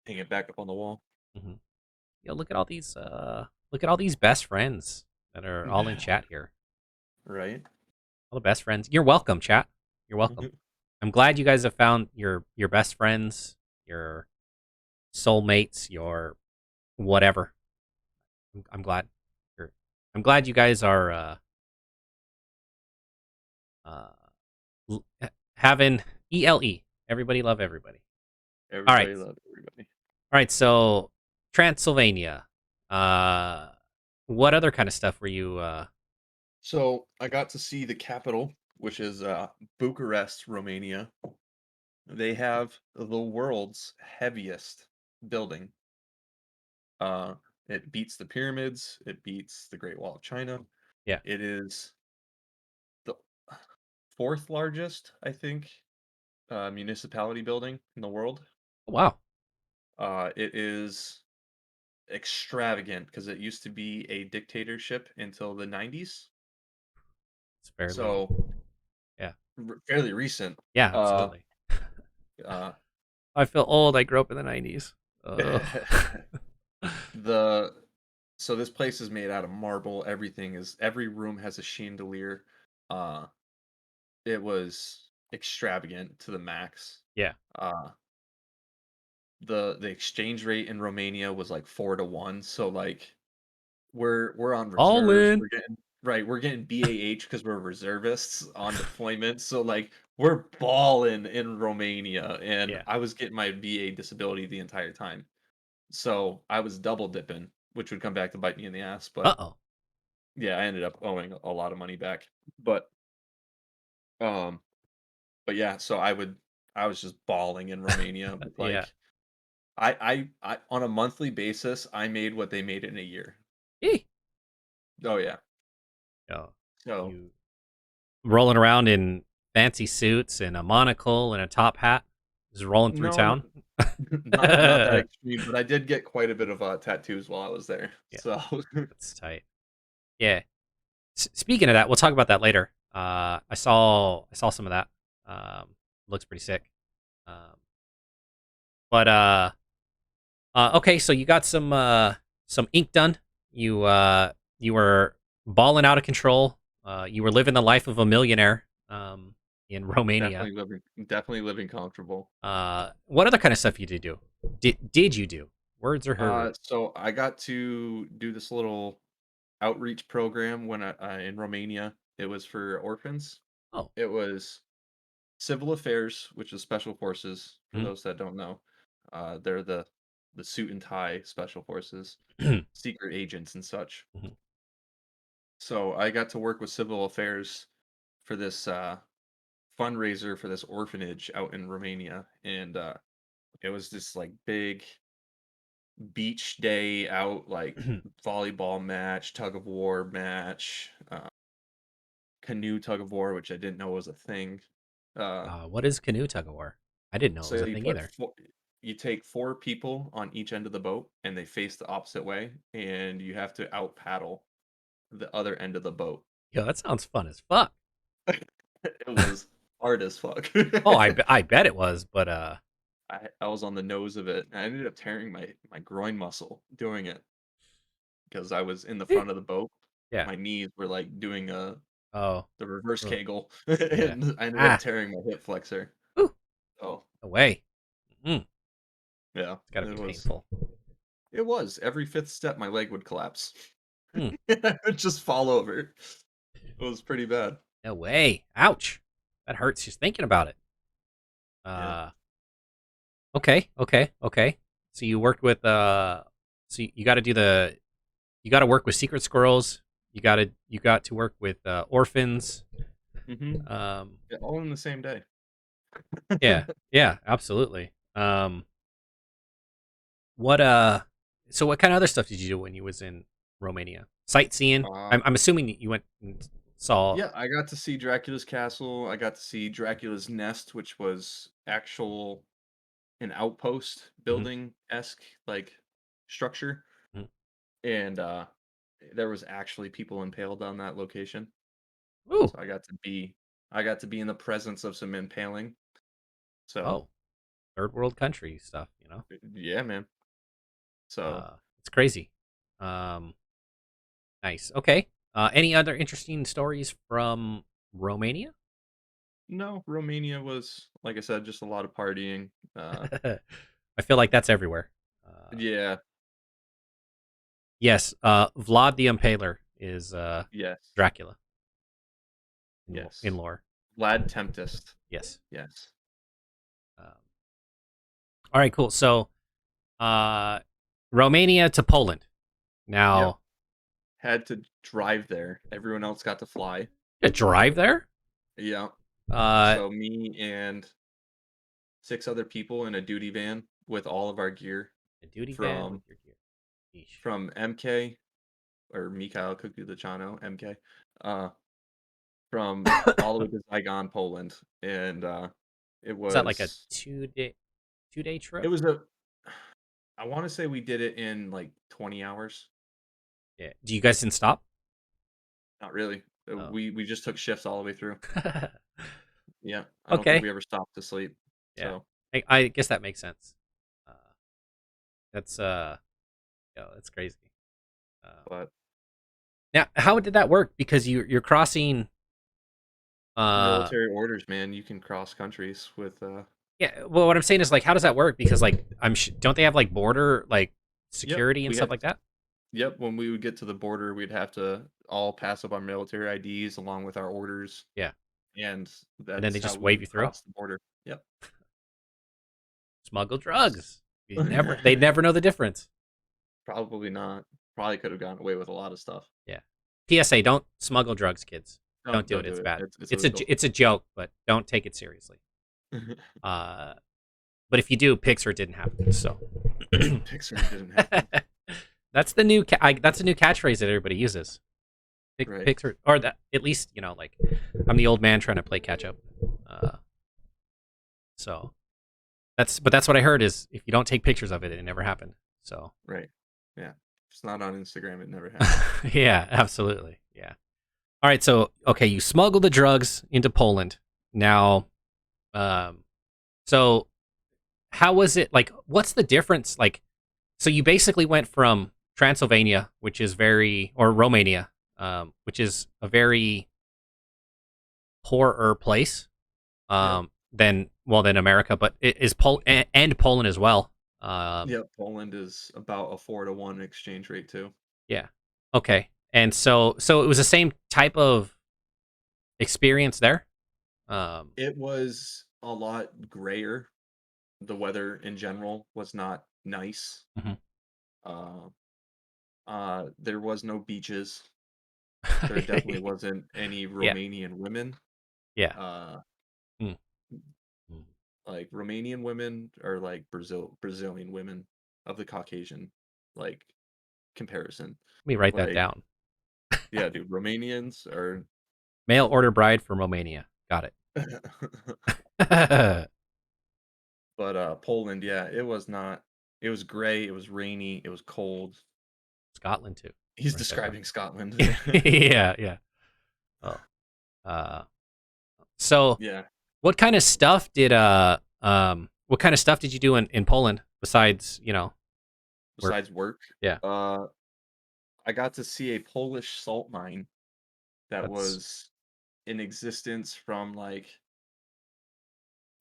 Hang it back up on the wall. on. Yo, look at all these best friends that are all in chat here. Right? All the best friends. You're welcome, chat. You're welcome. Mhm. I'm glad you guys have found your best friends, your soulmates, your whatever. I'm glad. You're, I'm glad you guys are uh, having ELE. Everybody love everybody. All right, Everybody loved everybody. all right. So Transylvania. Uh, what other kind of stuff were you? So I got to see the capital, which is Bucharest, Romania. They have the world's heaviest building. Uh, it beats the pyramids. It beats the Great Wall of China. Yeah. It is the fourth largest, I think, municipality building in the world. Oh, wow. It is extravagant because it used to be a dictatorship until the 90s. It's fairly. So Yeah. fairly recent. Yeah. Uh, Absolutely. uh, I feel old. I grew up in the '90s. Ugh. the so this place is made out of marble. Every room has a chandelier. Uh, it was extravagant to the max. Yeah. Uh, the exchange rate in Romania was like 4 to 1. So like we're on All reserves. in. We're getting BAH because we're reservists on deployment. So like we're balling in Romania, and Yeah. I was getting my VA disability the entire time. So I was double dipping, which would come back to bite me in the ass. Uh But oh. yeah, I ended up owing a lot of money back. But um, but yeah, so I was just balling in Romania with Yeah. like I on a monthly basis I made what they made in a year. Eeh. Oh yeah. Oh, So you rolling around in fancy suits and a monocle and a top hat, just rolling through no, town. not that Yeah. extreme, but I did get quite a bit of tattoos while I was there. So That's tight. Yeah. Speaking of that, we'll talk about that later. I saw some of that. Looks pretty sick. Um, but okay, so you got some ink done. You were balling out of control. You were living the life of a millionaire in Romania. definitely living comfortable. What other kind of stuff you did do? Did you do? Words or her words? So I got to do this little outreach program when in Romania. It was for orphans. Oh, It was civil affairs, which is special forces. For mhm. those that don't know, they're the suit and tie special forces, secret agents and such. Mhm. So I got to work with civil affairs for this fundraiser for this orphanage out in Romania, and it was this like big beach day out, like volleyball match, tug of war match, canoe tug of war, which I didn't know was a thing. Uh, What is canoe tug of war? I didn't know it so was a thing either. you take 4 people on each end of the boat, and they face the opposite way, and you have to out paddle the other end of the boat. Yo, that sounds fun as fuck. It was hard as fuck. Oh, I bet it was, but I was on the nose of it. I ended up tearing my groin muscle doing it because I was in the eh, front of the boat. yeah. My knees were like doing Oh, the reverse ugh, kegel, yeah. and I ended up Ah, tearing my hip flexor. ooh, Oh, away. Mm, yeah, it's got to be painful. it was every fifth step my leg would collapse. Hmm. I would just fall over. It was pretty bad. No way. Ouch. That hurts just thinking about it. Yeah. Uh, okay, okay, okay. So you worked with so you got to do you got to work with secret squirrels. You got to work with orphans. Hmm. Um, Yeah, all in the same day. yeah, yeah, absolutely. What so what kind of other stuff did you do when you was in Romania? Sightseeing? uh, I'm assuming that you went and saw. yeah, I got to see Dracula's castle. I got to see Dracula's nest, which was actual an outpost Mhm, building esque like structure, mhm. and there was actually people impaled on that location. Ooh. So I got to be in the presence of some impaling. So Oh, third world country stuff, you know. yeah, man. So It's crazy. Um, nice. Okay. Any other interesting stories from Romania? no, Romania was like I said, just a lot of partying. I feel like that's everywhere. Uh, Yeah, yes. Vlad the Impaler is yes, Dracula in yes. lore. Vlad Tempest. Yes. Yes. Um, all right. Cool. So, uh, Romania to Poland. Yep. Now, Had to drive there. Everyone else got to fly. you drive there. Yeah. Uh, So me and 6 other people in a duty van with all of our gear a duty van with from your gear. Yeesh. MK or Mikhail Kukulichano, MK, uh, from all the way to Saigon, Poland, and, it Was that like a was 2 day it trip? was a I wanna say we did it in, like, 20 hours. Yeah. Do you guys didn't stop? Not really. Oh. We just took shifts all the way through. Yeah, I don't think Okay. we ever stopped to sleep, Yeah. so I guess that makes sense. Uh, that's yeah, that's crazy. Um, but now, how did that work? Because you're crossing. Uh, military orders, man, you can cross countries with, yeah. Well, what I'm saying is like, how does that work? Because like, don't they have like border like yep, security and we stuff had like that? yep, when we would get to the border, we'd have to all pass up our military IDs along with our orders, Yeah. and And then they that's how just we wave you would through. cross the border. Yep. Smuggle drugs. They never know the difference. Probably not. Probably could have gotten away with a lot of stuff. Yeah. PSA: Don't smuggle drugs, kids. Don't do it. Don't do It's it. bad. It's illegal. It's a joke, but don't take it seriously. Uh, but if you do, Pixar didn't happen. So Pixar didn't happen. that's that's a new catchphrase that everybody uses. Right. Pixar, or that at least like I'm the old man trying to play catch up. Uh, so that's what I heard is if you don't take pictures of it, it never happened. So Right. Yeah. It's not on Instagram. It never happened. yeah, absolutely, yeah. All right, so okay, you smuggle the drugs into Poland. Now, um, so how was it like? What's the difference? Like, so you basically went from Transylvania, which is or Romania, which is a very poorer place, Yep. than America, but it is and Poland as well. Yep. Poland is about a 4-to-1 exchange rate too. Yeah. Okay. And so it was the same type of experience there. Um, It was a lot grayer. The weather in general was not nice. mhm. Uh, there was no beaches. There definitely wasn't any Yeah. Romanian women. Yeah. Uh, Mm, mm. like Romanian women are like Brazilian women of the Caucasian like comparison. Let me write that Like, down. yeah, dude, Romanians are Mail order bride from Romania. Got it. but Poland, yeah, it was not it was gray, it was rainy, it was cold. Scotland too. He's Write that down. describing Scotland. Yeah. Yeah. Oh. Uh. So, Yeah. what kind of stuff did what kind of stuff did you do in Poland besides, work? Besides work, Yeah, uh, I got to see a Polish salt mine that that's was in existence from like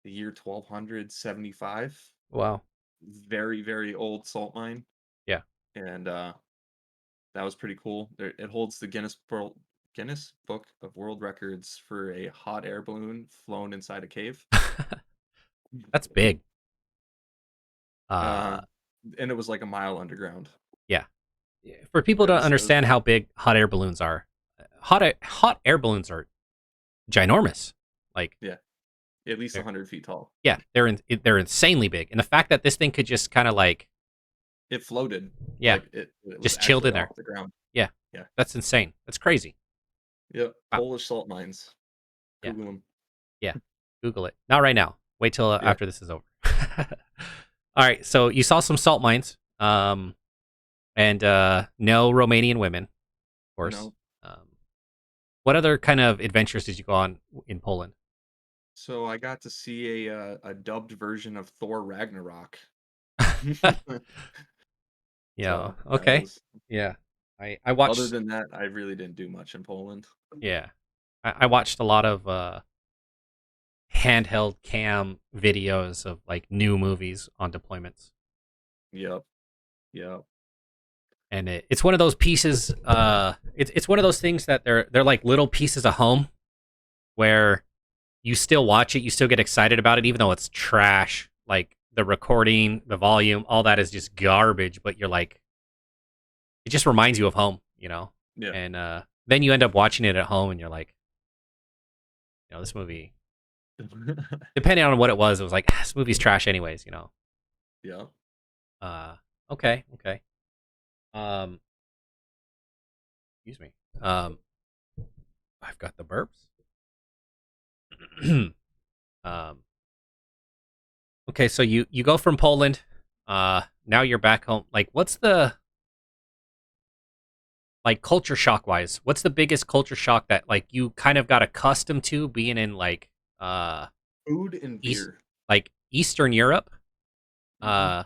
the year 1275. wow. Very, very old salt mine, Yeah. and that was pretty cool. It holds the Guinness Book of World Records for a hot air balloon flown inside a cave. That's big. Uh, Uh and it was like a mile underground. yeah. For people It to was understand how big hot air balloons are, hot air balloons are ginormous. Like, yeah, at least they're, 100 feet tall. yeah, they're insanely big. And the fact that this thing could just kind of like, It floated yeah, like it was just chilled actually in there. off the ground. Yeah. Yeah. That's insane. That's crazy. Yep. Wow. Polish salt mines. Yeah. Google them. Yeah. Google it. Not right now. Wait till Yeah. after this is over. All right. So you saw some salt mines. And no Romanian women, of course. No. Um, what other kind of adventures did you go on in Poland? So I got to see a dubbed version of Thor Ragnarok. Yeah. So that Okay. was Yeah. I other watched. than that, I really didn't do much in Poland. Yeah. I watched a lot of handheld cam videos of like new movies on deployments, Yep. Yep. and it's one of those pieces. It's one of those things that they're like little pieces of home where you still watch it, you still get excited about it, even though it's trash. Like the recording, the volume, all that is just garbage. But you're like, it just reminds you of home. Yeah. And then you end up watching it at home, and you're like, this movie. Depending on what it was like this movie's trash, anyways. Yeah. Uh, okay, okay. Um, excuse me. I've got the burps. um, okay, so you go from Poland. Now you're back home. Like, what's the like culture shock wise? What's the biggest culture shock that like you kind of got accustomed to being in like Food and east beer. like Eastern Europe? Hmm. Uh,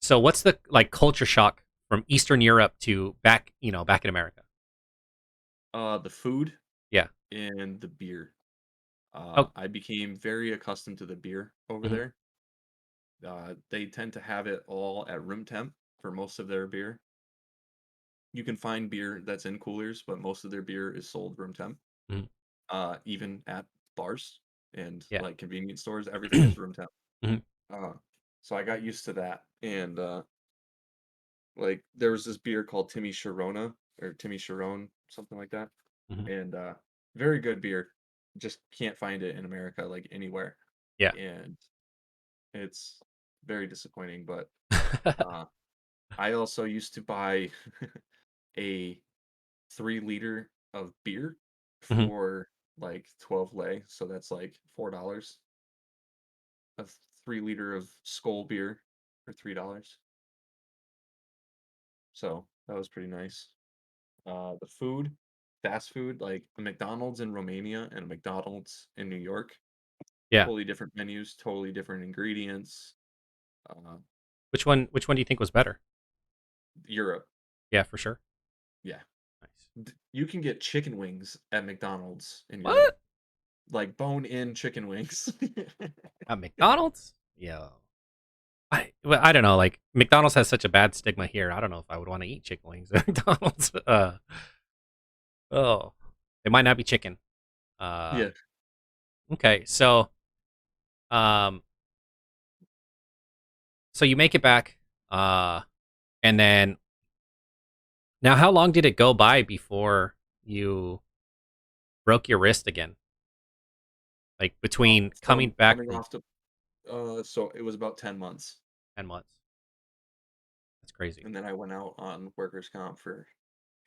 so what's the like culture shock from Eastern Europe to back in America? The food Yeah. and the beer. Oh. I became very accustomed to the beer over Mhm. there. They tend to have it all at room temp for most of their beer. You can find beer that's in coolers, but most of their beer is sold room temp. Mhm. Even at bars and Yeah. like convenience stores, everything is room temp. Mhm. Uh, so I got used to that, and like there was this beer called Timmy Sharona or Timmy Sharon, something like that, Mhm. and very good beer. Just can't find it in America like anywhere, Yeah. and it's very disappointing. But uh, I also used to buy a 3 liter of beer Mhm. for like 12 lei, so that's like $4. A 3 liter of Skull beer for $3. So that was pretty nice. The food, fast food, like a McDonald's in Romania and a McDonald's in New York, Yeah. totally different menus, totally different ingredients. Uh, Which one do you think was better? Europe, Yeah, for sure. yeah. Nice. You can get chicken wings at McDonald's in Europe, What? like bone-in chicken wings. At McDonald's? Yeah. I don't know. Like McDonald's has such a bad stigma here. I don't know if I would want to eat chicken wings at McDonald's. Oh, it might not be chicken. Uh, Yeah. okay. Um, so you make it back. Uh, and then now, how long did it go by before you broke your wrist again? Like between coming From back coming from off the so it was about 10 months, 10 months. That's crazy. and then I went out on workers' comp for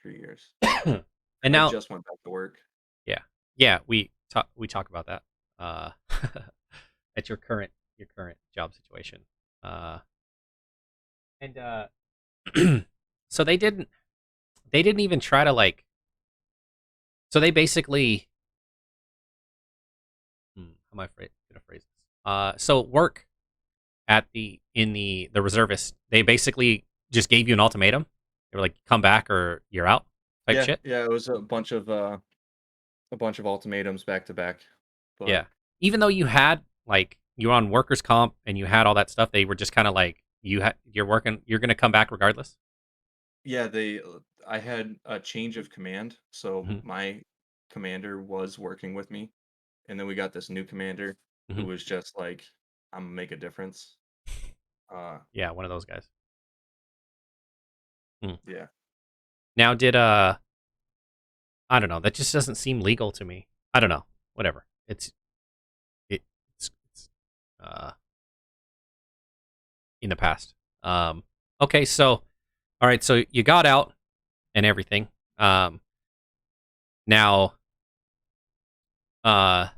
3 years. And I now, just went back to work. yeah, yeah, we talk about that. Uh, at your current job situation. Uh, and so they didn't even try to like. So they basically am I gonna phrase this? So work at the reservist, they basically just gave you an ultimatum. They were like, "Come back or you're out," type Yeah, shit. yeah, it was a bunch of ultimatums back to back, Yeah. but Even though you had like you were on workers comp and you had all that stuff, they were just kind of like you're working, you're gonna come back regardless. yeah, I had a change of command, so Hmm. my commander was working with me, and then we got this new commander who Hmm. was just like, "I'm gonna make a difference." Uh, Yeah, one of those guys. Hmm. yeah. Now, did I don't know. That just doesn't seem legal to me. I don't know. Whatever. It's in the past. Okay, so all right, so you got out and everything. Now, uh,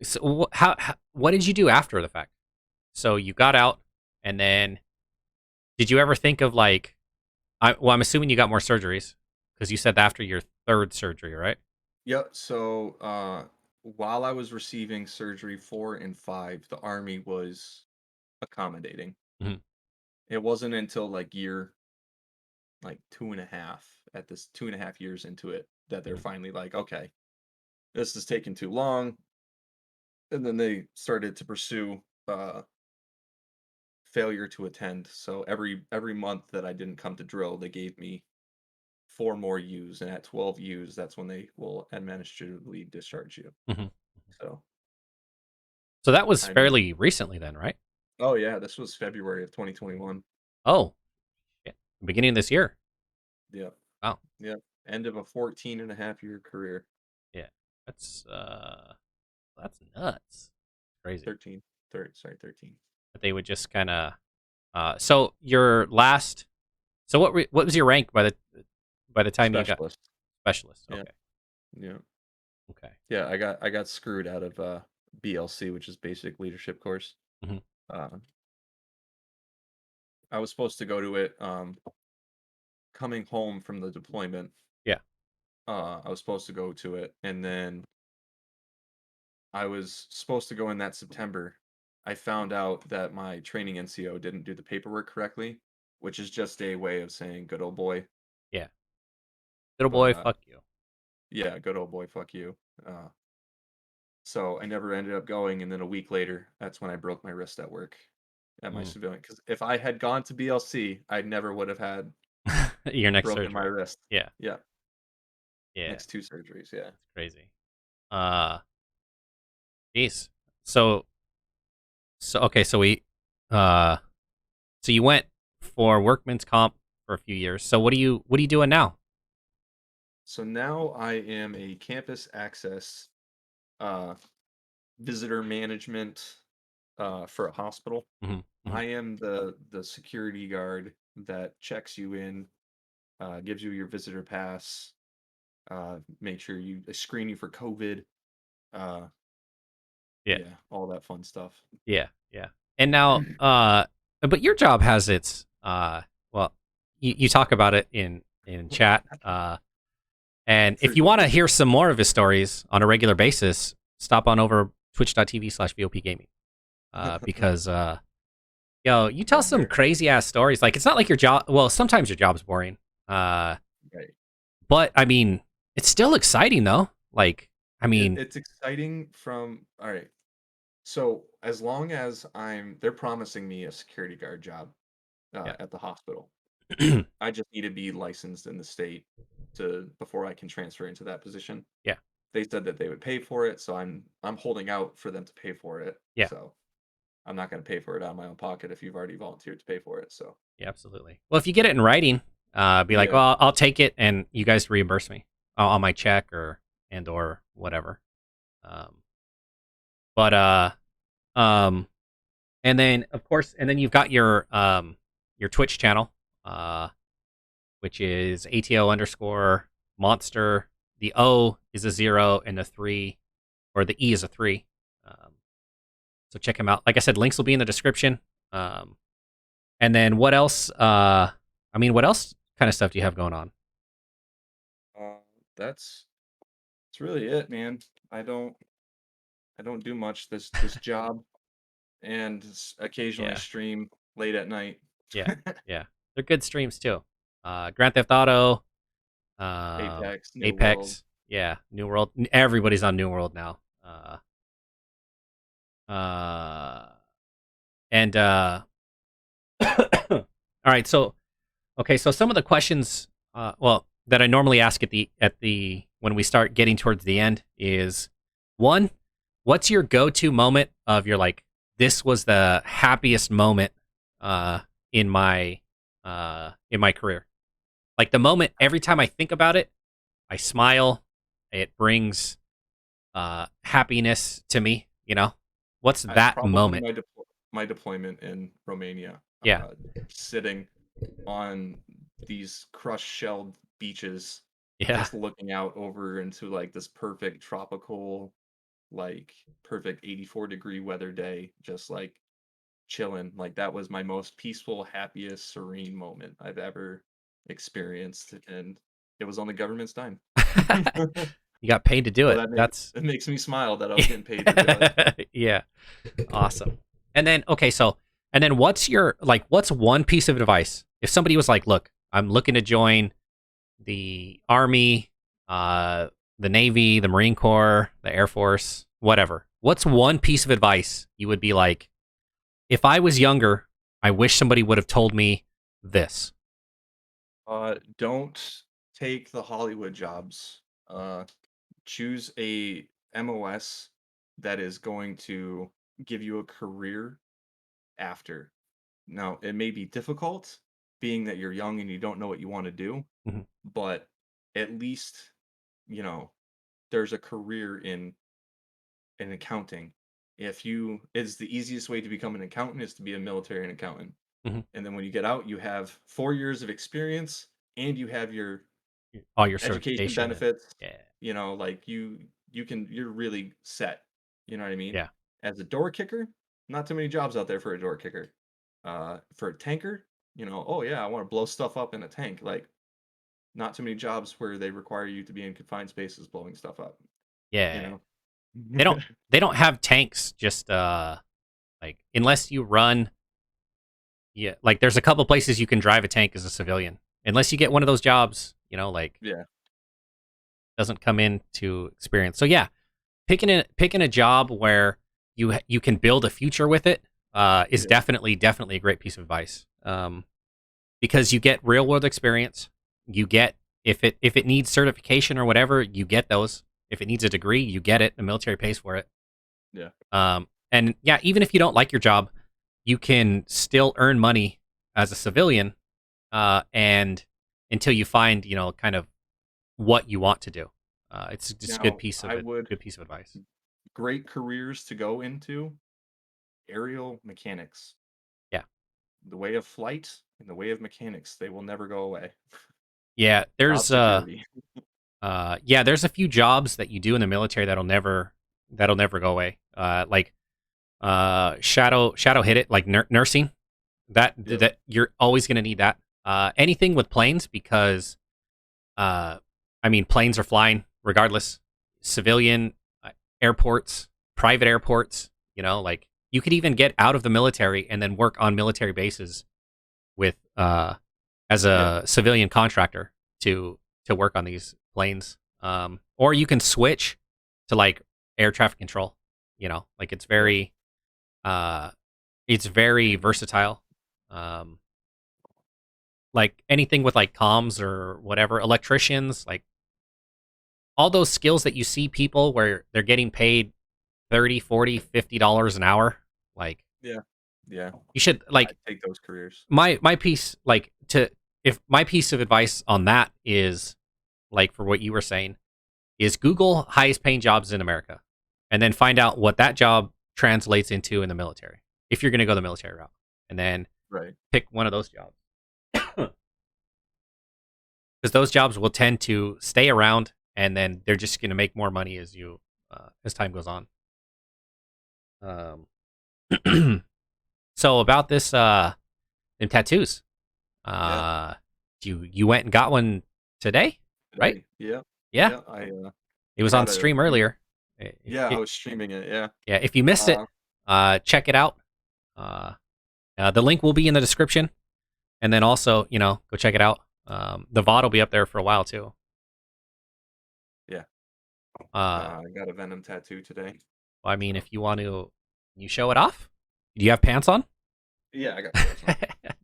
so how what did you do after the fact? So you got out, and then did you ever think of like, I'm assuming you got more surgeries because you said after your third surgery, right? Yep. So, while I was receiving surgery 4 and 5, the Army was accommodating. Hmm. It wasn't until like 2.5, at this 2.5 years into it, that they're Hmm. finally like, okay, this is taking too long. And then they started to pursue failure to attend. So every month that I didn't come to drill, they gave me 4 more U's, and at 12 U's, that's when they will administratively discharge you. Hmm. So So that was I mean, fairly recently, then, right? oh yeah, this was February of 2021. Oh, shit. Beginning of this year. Yep. Wow. Yep. End of a 14.5 year career. Yeah, that's nuts. Crazy. 13, 30, sorry, 13. But they would just kind of. So your last. So what was your rank by the time you got Specialist. specialist? Yeah. Okay. Yeah. Okay. Yeah, I got screwed out of BLC, which is basic leadership course. Hmm. Uh, I was supposed to go to it coming home from the deployment. Yeah. I was supposed to go to it, and then I was supposed to go in that September. I found out that my training NCO didn't do the paperwork correctly, which is just a way of saying good old boy. Yeah. Little But boy, fuck you. yeah, good old boy, fuck you. So I never ended up going, and then a week later, that's when I broke my wrist at work at my Mm. civilian. Because if I had gone to BLC, I never would have had Your next broken my surgery. wrist. Yeah. Yeah, Yeah. next two surgeries. Yeah. That's crazy. Uh, Jeez. So okay. Uh, so you went for workman's comp for a few years. So what are you doing now? So now I am a campus access uh, visitor management for a hospital. Hmm. Hmm. I am the security guard that checks you in, gives you your visitor pass, make sure you screen you for COVID. Uh, Yeah. yeah, all that fun stuff. Yeah. Yeah. And now, but your job has its, well, you talk about it in chat. And if you want to Privileges. hear some more of his stories on a regular basis, stop on over twitch.tv/VOP gaming. Because, yo, you tell Been some there. crazy ass stories. Like, it's not like your job, well, sometimes your job's boring. Uh, Right. but I mean, it's still exciting though. Like, I mean, It's exciting all right. So as long as they're promising me a security guard job yeah. at the hospital. I just need to be licensed in the state to before I can transfer into that position. Yeah. They said that they would pay for it, so I'm holding out for them to pay for it. Yeah. So I'm not going to pay for it out of my own pocket if you've already volunteered to pay for it. So Yeah, absolutely. Well, if you get it in writing, be like, yeah, well, I'll take it, and you guys reimburse me on my check or whatever. Um, but um, and then of course, and then you've got your Twitch channel, uh, which is ATO underscore monster. The O is a 0, and the 3 or the E is a 3. Um, so check him out. Like I said, links will be in the description. Um, and then what else? I mean, what else kind of stuff do you have going on? uh, that's really it, man. I don't. I don't do much. This job and occasionally Yeah, stream late at night. yeah, yeah. They're good streams too. Grand Theft Auto, Apex, New World. Apex, yeah, New World. Everybody's on New World now. Uh, and all right, so okay, so some of the questions, well, that I normally ask at the when we start getting towards the end is one, what's your go-to moment of your like this was the happiest moment uh, in my career? Like the moment every time I think about it, I smile. It brings happiness to me. What's that Probably moment? my deployment in Romania. Yeah, Sitting on these crushed shelled beaches, yeah. just looking out over into like this perfect tropical, like perfect 84-degree weather day, just like chilling. Like that was my most peaceful, happiest, serene moment I've ever experienced, and it was on the government's dime. You got paid to do So it. That's it makes me smile that I was getting paid to do it. yeah, awesome. And then okay, so and then what's one piece of advice if somebody was like, "Look, I'm looking to join the Army, uh, the Navy, the Marine Corps, the Air Force, whatever." What's one piece of advice you would be like, "If I was younger, I wish somebody would have told me this." Don't take the Hollywood jobs. Choose a MOS that is going to give you a career after. Now, it may be difficult being that you're young and you don't know what you want to do, Mhm, but at least, you know, there's a career in accounting. If you It's the easiest way to become an accountant is to be a military accountant. mhm. And then when you get out, you have 4 years of experience and you have your All your education certification and benefits. yeah, Like you're really set. You know what I mean? yeah, As a door kicker, not too many jobs out there for a door kicker. For a tanker, oh yeah, I want to blow stuff up in a tank. Like not too many jobs where they require you to be in confined spaces blowing stuff up. You yeah. know? They don't they don't have tanks just like unless you run. Yeah, like there's a couple places you can drive a tank as a civilian. Unless you get one of those jobs, like Yeah, doesn't come into experience. So yeah, picking a job where you can build a future with it is yeah. definitely a great piece of advice. Because you get real world experience. You get if it needs certification or whatever, you get those. If it needs a degree, you get it. The military pays for it. Yeah. And yeah, even if you don't like your job, you can still earn money as a civilian, and until you find kind of what you want to do. It's just a good Now, piece of I it. would Good piece of advice. great careers to go into aerial mechanics. Yeah, The way of flight and the way of mechanics, they will never go away. yeah. Job security. There's a few jobs that you do in the military that'll never go away. Like shadow hit it like nursing. That Yep. that you're always going to need that. Anything with planes because uh, I mean planes are flying regardless. Civilian airports, private airports. Like you could even get out of the military and then work on military bases with as Yeah. a civilian contractor to work on these planes. Or you can switch to like air traffic control. Like Yeah. uh, it's very versatile. Um, like anything with like comms or whatever, electricians, like all those skills that you see people where they're getting paid 30, 40, $50 an hour. Like Yeah. Yeah. you should I like take those careers. my piece like to if my piece of advice on that is like for what you were saying is Google highest paying jobs in America and then find out what that job translates into in the military if you're going to go the military route and then Right. pick one of those jobs because those jobs will tend to stay around and then they're just going to make more money as time goes on. um, so about this them tattoos, Yeah. uh you went and got one today, right? Today. Yeah. Yeah, Yeah. I it was on got a stream earlier. Yeah, I was streaming it. Yeah. Yeah, if you missed it, Uh, check it out. Uh, the link will be in the description, and then also, go check it out. The VOD will be up there for a while too. yeah. Uh, I got a Venom tattoo today. I mean, So if you want to, you show it off. Do you have pants on? yeah, I got pants on.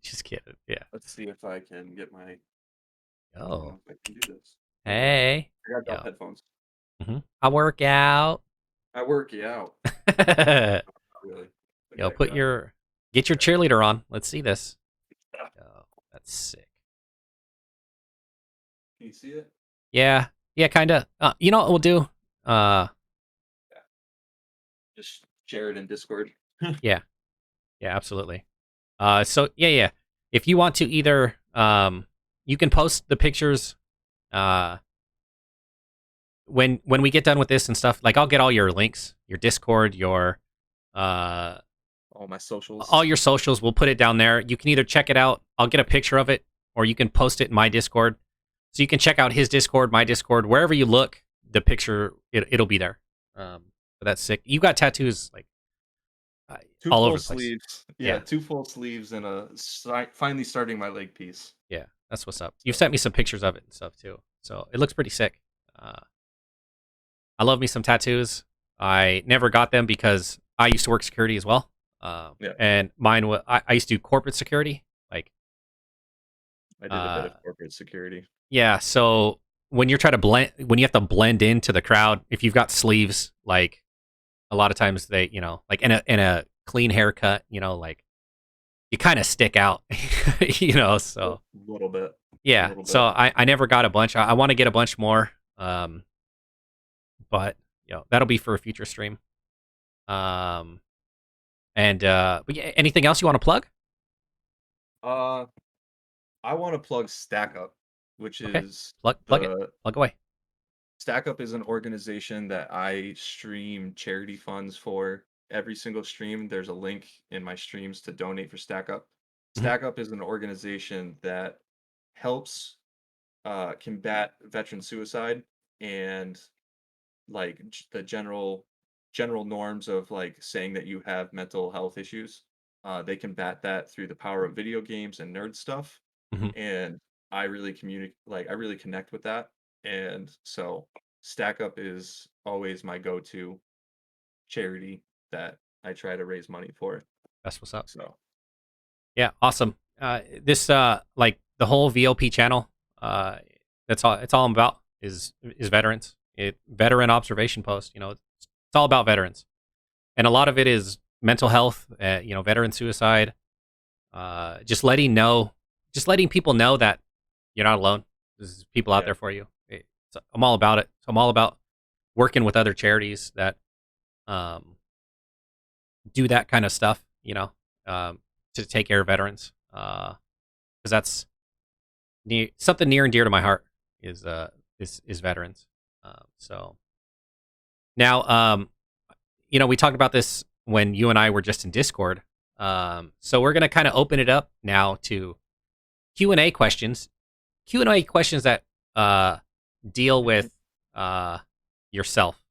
Just kidding. Yeah. Let's see if I can get my. I don't Oh, know if I can do this. There we go. hey. I got Yo. headphones. I work out. I work you out. Yo, Not really. Okay, get your cheerleader on. Let's see this. Oh, that's sick. Can you see it? Yeah, kind of. You know what we'll do? Uh, Yeah. Just share it in Discord. yeah, absolutely. So yeah. If you want to either, you can post the pictures. When we get done with this and stuff, like I'll get all your links, your Discord, your All my socials. all your socials. We'll put it down there. You can either check it out. I'll get a picture of it, or you can post it in my Discord. So you can check out his Discord, my Discord, wherever you look. The picture, it'll be there. But that's sick. You got tattoos like Two all full over the place. sleeves. Yeah. 2 full sleeves and finally starting my leg piece. Yeah, that's what's up. You've sent me some pictures of it and stuff too, so it looks pretty sick. I love me some tattoos. I never got them because I used to work security as well. Yeah. And mine was I used to do corporate security. Like I did a bit of corporate security. yeah, so when you have to blend into the crowd, if you've got sleeves, like a lot of times they, like in a clean haircut, like you kind of stick out, so A little bit. yeah. So I never got a bunch. I want to get a bunch more. But that'll be for a future stream. But yeah, anything else you want to plug? I want to plug Stack Up, which Okay. is Plug it. Plug away. Stack Up is an organization that I stream charity funds for. Every single stream, there's a link in my streams to donate for Stack Up. Mhm. Stack Up is an organization that helps combat veteran suicide and like the general norms of like saying that you have mental health issues. They combat that through the power of video games and nerd stuff. Mhm. And I really I really connect with that. And so Stack Up is always my go-to charity that I try to raise money for. That's what's up. So Yeah, awesome. This like the whole VLP channel, that's all it's all about is veterans. Veteran observation post. It's all about veterans, and a lot of it is mental health. Veteran suicide. Just letting people know that you're not alone. There's people out yeah, there for you. I'm all about it. So I'm all about working with other charities that do that kind of stuff. To take care of veterans, because that's something near and dear to my heart is veterans. So now, we talked about this when you and I were just in Discord. So we're gonna kind of open it up now to Q&A questions. Q&A questions that deal with yourself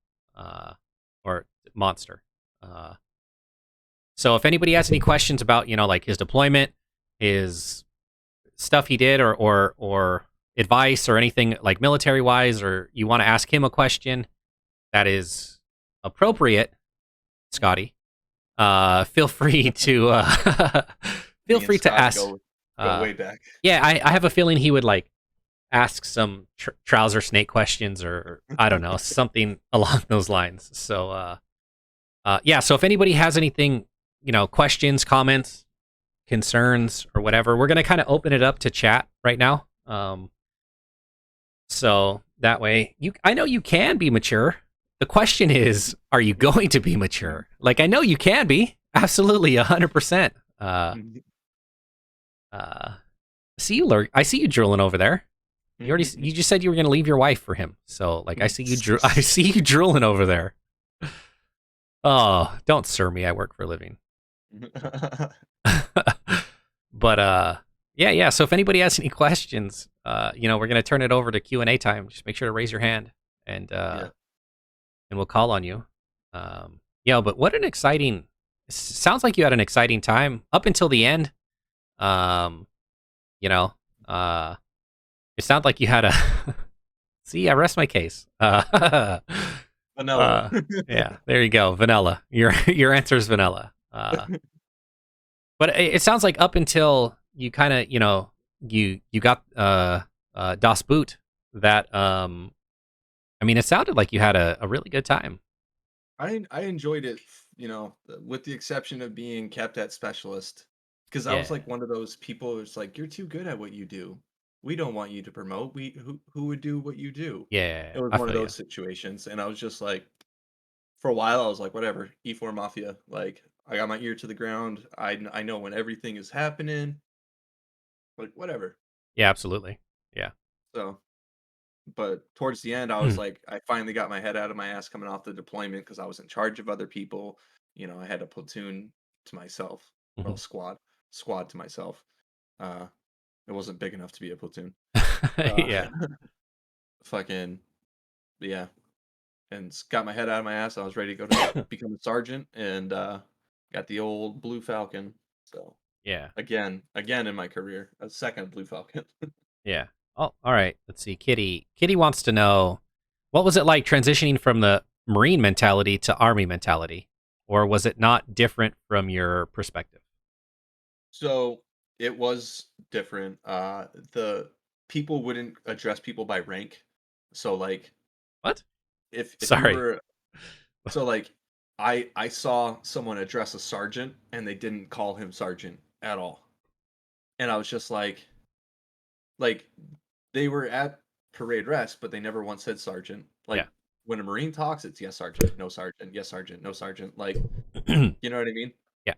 or Monster. So if anybody has any questions about, like his deployment, his stuff he did, or advice or anything like military wise, or you want to ask him a question that is appropriate, Scotty, feel free to ask. Go way back. Yeah, I have a feeling he would like ask some trouser snake questions, or I don't know, something along those lines. So yeah, so if anybody has anything, questions, comments, concerns, or whatever, we're gonna kind of open it up to chat right now. So that way, I know you can be mature. The question is, are you going to be mature? Like, I know you can be, absolutely, 100%. I see you drooling over there. You just said you were gonna leave your wife for him. So, like, I see you drooling over there. Oh, don't sir me. I work for a living. But yeah. So if anybody has any questions, we're gonna turn it over to Q&A time. Just make sure to raise your hand, and and we'll call on you. Yeah, but what an exciting! Sounds like you had an exciting time up until the end. Um, you know, uh, it sounded like you had a. See, I rest my case. Vanilla. Uh, yeah, there you go, vanilla. Your answer is vanilla. But it sounds like up until you kind of, you got Das Boot. That I mean, it sounded like you had a really good time. I enjoyed it, with the exception of being kept at specialist, because I was Yeah, like one of those people who's like, "You're too good at what you do. We don't want you to promote. Who would do what you do?" It yeah, was I one of feel you. those situations, and I was just like, for a while, I was like, "Whatever, E4 Mafia." Like, I got my ear to the ground. I know when everything is happening. Like, whatever. Yeah, absolutely. Yeah. So, but towards the end, I was like, I finally got my head out of my ass coming off the deployment because I was in charge of other people. I had a platoon to myself, well, Mhm. squad to myself. Uh, it wasn't big enough to be a platoon. Yeah, Fucking yeah, and got my head out of my ass. I was ready to go to become a sergeant, and got the old Blue Falcon. So yeah, again in my career, a second Blue Falcon. yeah. Oh, all right. Let's see. Kitty wants to know what was it like transitioning from the Marine mentality to Army mentality, or was it not different from your perspective? So it was different. The people wouldn't address people by rank. So like What? if you Sorry. were so like I saw someone address a sergeant and they didn't call him sergeant at all. And I was just like they were at parade rest, but they never once said sergeant. Yeah. Like when a Marine talks, it's yes sergeant, no sergeant, yes sergeant, no sergeant. Like, you know what I mean? Yeah.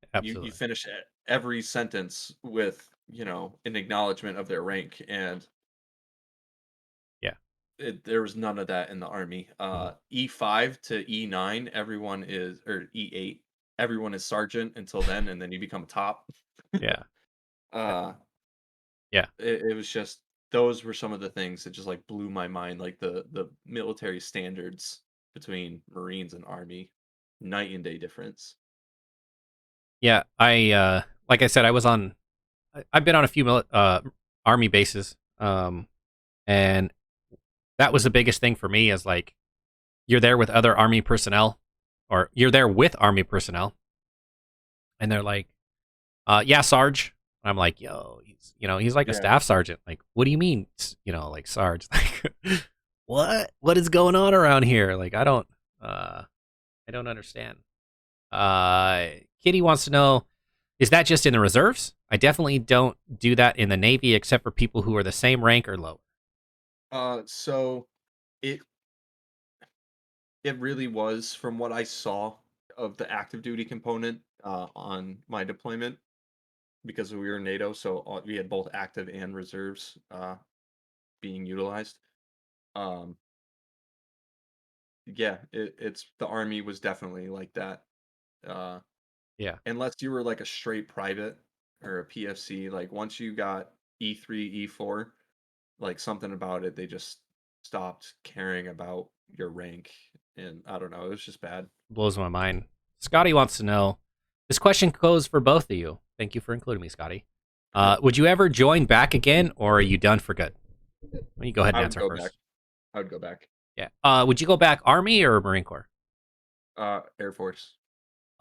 You Absolutely. finish every sentence with, an acknowledgement of their rank, and Yeah. there was none of that in the army. E5 to E9, everyone is, or E8, everyone is sergeant until then, and then you become top. Yeah. Uh, uh, Yeah. it was just those were some of the things that just like blew my mind, like the military standards between Marines and Army, night and day difference. Yeah. I like I said, I've been on a few army bases. And that was the biggest thing for me is like you're there with other army personnel or you're there with army personnel and they're like, yeah, Sarge. I'm like, yo, he's like a Yeah. staff sergeant. Like, what do you mean, like Sarge? Like, what is going on around here? Like, uh, I don't understand. Uh, Kitty wants to know, is that just in the reserves? I definitely don't do that in the Navy, except for people who are the same rank or lower. So it it really was, from what I saw of the active duty component on my deployment, because we were NATO, so we had both active and reserves being utilized. Um, yeah, it's the army was definitely like that. Uh, Yeah, unless you were like a straight private or a PFC, like once you got E3, E4, like something about it, they just stopped caring about your rank, and I don't know, it was just bad. blows my mind. Scotty wants to know. This question goes for both of you. Thank you for including me, Scotty. Would you ever join back again, or are you done for good? Let me go ahead and I would answer go back. first. I would go back. Yeah. Would you go back Army or Marine Corps? Air Force.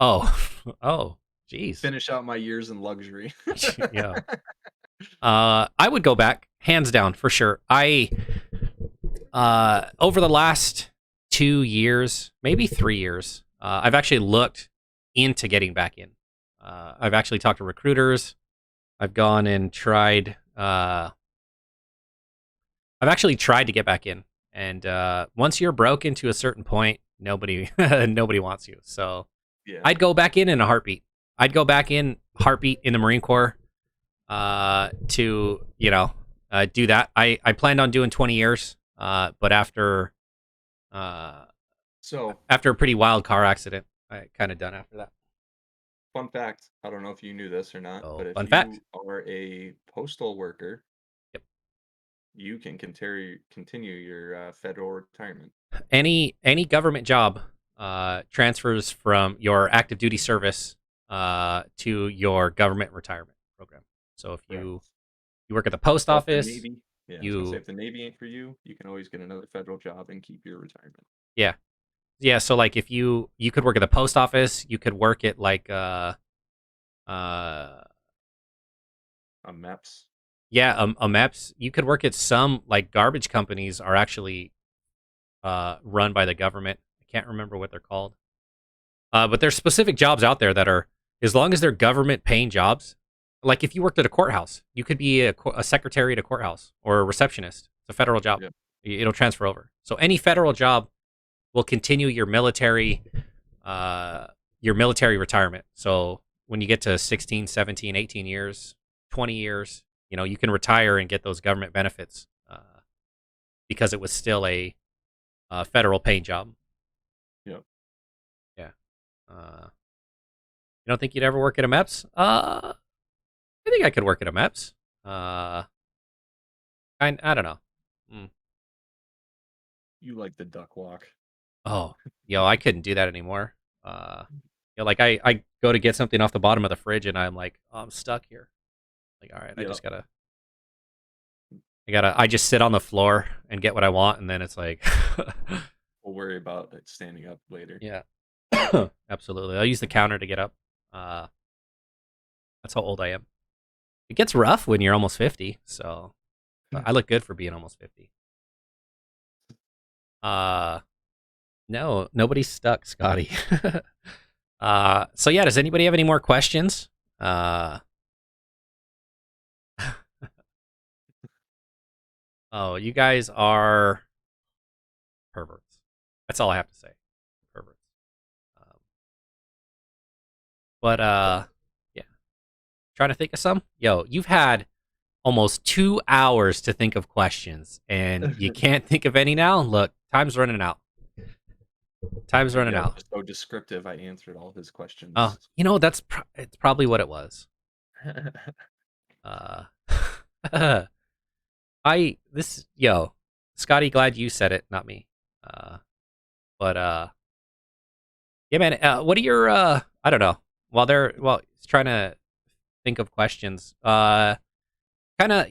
Oh, oh, jeez. Finish out my years in luxury. Yeah. I would go back, hands down, for sure. Over the last 2 years, maybe 3 years, I've actually looked into getting back in. I've actually talked to recruiters. I've gone and tried. I've actually tried to get back in, and once you're broken to a certain point, nobody nobody wants you. So Yeah. I'd go back in a heartbeat. I'd go back in heartbeat in the Marine Corps to do that. I planned on doing 20 years, but uh, So, after a pretty wild car accident, I kind of done after that. fun fact, I don't know if you knew this or not, but So if fun fact. you are a postal worker, Yep. you can continue your federal retirement. any government job transfers from your active duty service to your government retirement program. So if Correct. you work at the post So if the office, Navy, yeah, I was gonna say you if the Navy ain't for you, you can always get another federal job and keep your retirement. yeah. Yeah, so like if you could work at the post office, you could work at like uh MEPS. yeah, a MEPS. You could work at some like garbage companies are actually run by the government. I can't remember what they're called. But there's specific jobs out there that are, as long as they're government paying jobs. Like if you worked at a courthouse, you could be a secretary at a courthouse or a receptionist. It's a federal job. Yeah. It'll transfer over. So any federal job will continue your military retirement. So when you get to 16, 17, 18 years, 20 years, you can retire and get those government benefits because it was still a federal paying job. Yep. Yeah. You don't think you'd ever work at a MEPS? I think I could work at a MEPS. Uh, I don't know. Mm. You like the duck walk. Oh, I couldn't do that anymore. Like I go to get something off the bottom of the fridge and I'm like, oh, I'm stuck here. Like, all right, I Yep. just I just sit on the floor and get what I want, and then it's like, We'll worry about it standing up later. yeah, absolutely. I'll use the counter to get up. Uh, that's how old I am. It gets rough when you're almost 50, so I look good for being almost 50. Uh, no, nobody's stuck, Scotty. So yeah, does anybody have any more questions? Oh, you guys are perverts. That's all I have to say. Perverts. Um, but yeah, trying to think of some. Yo, you've had almost 2 hours to think of questions, and you can't think of any now. Look, time's running out. Time's running Maybe I was out. just so descriptive. I answered all his Oh, questions. it's probably what it was. Uh, Scotty, glad you said it, not me. Uh, but yeah, man. What are your I don't know. While it's trying to think of questions, kind of,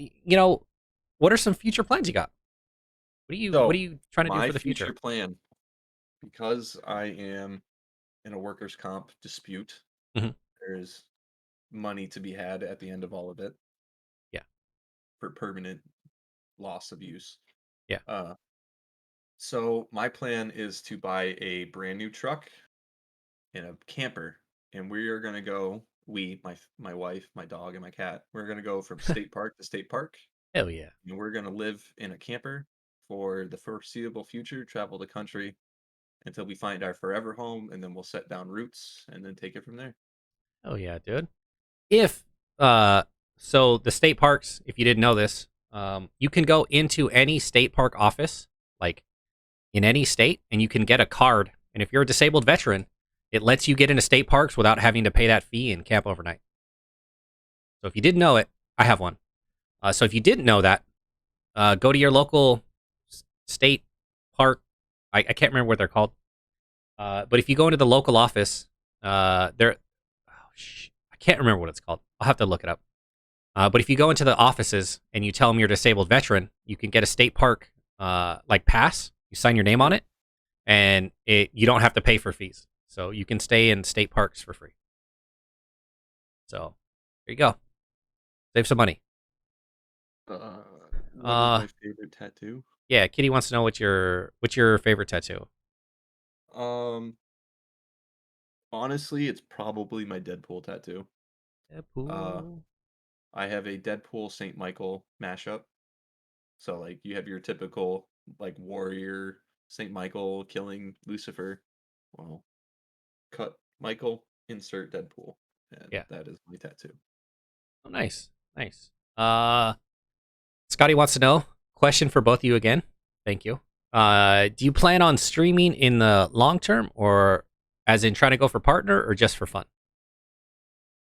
what are some future plans you got? What are So, you trying to do my for the future future? plan, because I am in a workers' comp dispute, Hmm. there's money to be had at the end of all of it Yeah, for permanent loss of use. yeah. Uh, so my plan is to buy a brand new truck and a camper, and we are gonna go. My wife, my dog, and my cat. We're gonna go from state park to state park, Hell yeah. and we're gonna live in a camper for the foreseeable future. Travel the country until we find our forever home, and then we'll set down roots and then take it from there. Hell yeah, dude. If uh so the state parks, if you didn't know this, you can go into any state park office, like in any state, and you can get a card. And if you're a disabled veteran, it lets you get into state parks without having to pay that fee and camp overnight. So if you didn't know it, I have one. So if you didn't know that, go to your local state park. I can't remember what they're called. But if you go into the local office, there, I can't remember what it's called. I'll have to look it up. But if you go into the offices and you tell them you're a disabled veteran, you can get a state park like pass. You sign your name on it, and you don't have to pay for fees. So you can stay in state parks for free. So there you go. Save some money. What is Uh, my favorite tattoo? yeah. Kitty wants to know what's your favorite tattoo. Um, Honestly, it's probably my Deadpool tattoo. Uh, Deadpool. I have a Deadpool Saint Michael mashup. So like you have your typical like warrior Saint Michael killing Lucifer. Well, cut Michael, insert Deadpool, and Yeah. that is my tattoo. Oh, nice. Nice. Uh, Scotty wants to know. Question for both of you again. Thank you. Do you plan on streaming in the long term, or as in trying to go for partner, or just for fun?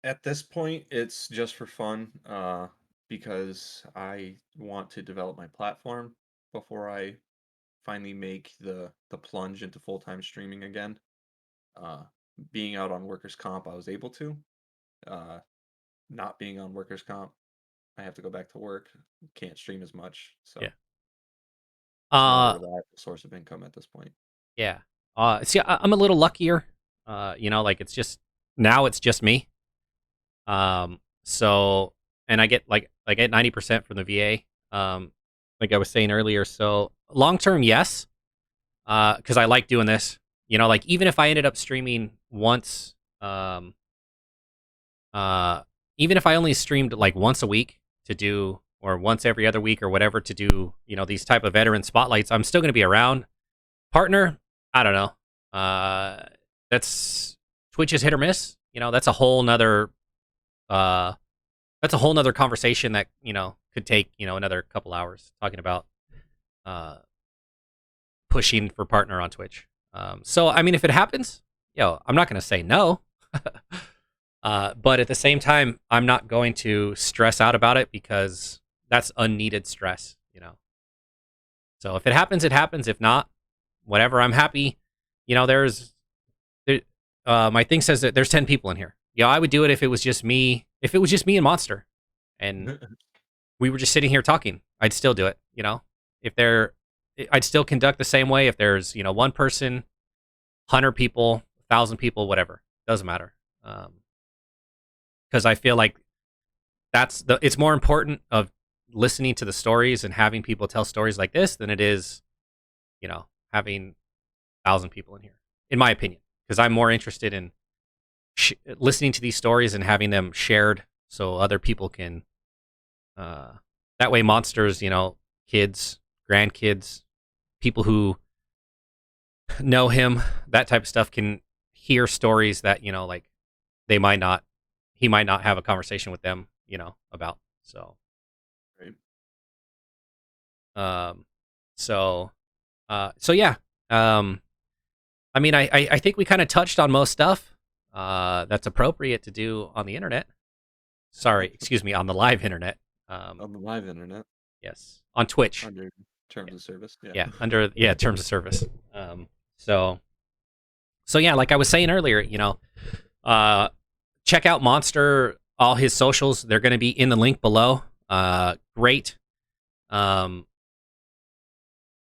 At this point, it's just for fun, because I want to develop my platform before I finally make the plunge into full-time streaming again. Uh, being out on workers' comp, I was able to. Uh, Not being on workers' comp, I have to go back to work. Can't stream as much, Yeah. so it's not a Uh, reliable source of income at this point. yeah. See, I'm a little luckier. Like it's just me. So, and I get like I get 90% from the VA. Like I was saying earlier. So long term, yes. Because I like doing this. Like even if I ended up streaming once, uh, even if I only streamed like once a week to do, or once every other week or whatever to do, these type of veteran spotlights, I'm still going to be around. Partner, I don't know. That's Twitch is hit or miss. That's a whole nother. That's a whole nother conversation that could take another couple hours talking about uh, pushing for partner on Twitch. So I mean, if it happens, I'm not going to say no. But at the same time, I'm not going to stress out about it because that's unneeded stress. So if it happens, it happens. If not, whatever. I'm happy. There, my thing says that there's 10 people in here. I would do it if it was just me. If it was just me and Monster, and we were just sitting here talking, I'd still do it. If there, I'd still conduct the same way. If there's one person, 100 people, 1,000 people, whatever, doesn't matter. Because I feel like it's more important of listening to the stories and having people tell stories like this than it is, having 1,000 people in here, in my opinion. Because I'm more interested in listening to these stories and having them shared so other people can. That way, monsters, kids, grandkids, people who know him, that type of stuff can hear stories that like he might not have a conversation with them, about. So, Right. so yeah. I mean, I think we kind of touched on most stuff that's appropriate to do on the internet. Sorry, excuse me, on the live internet. On the live internet, Yes, on Twitch. under terms of service. Yeah. Yeah, under terms of service. So yeah, like I was saying earlier, check out Monster. All his socials, they're going to be in the link below. Great.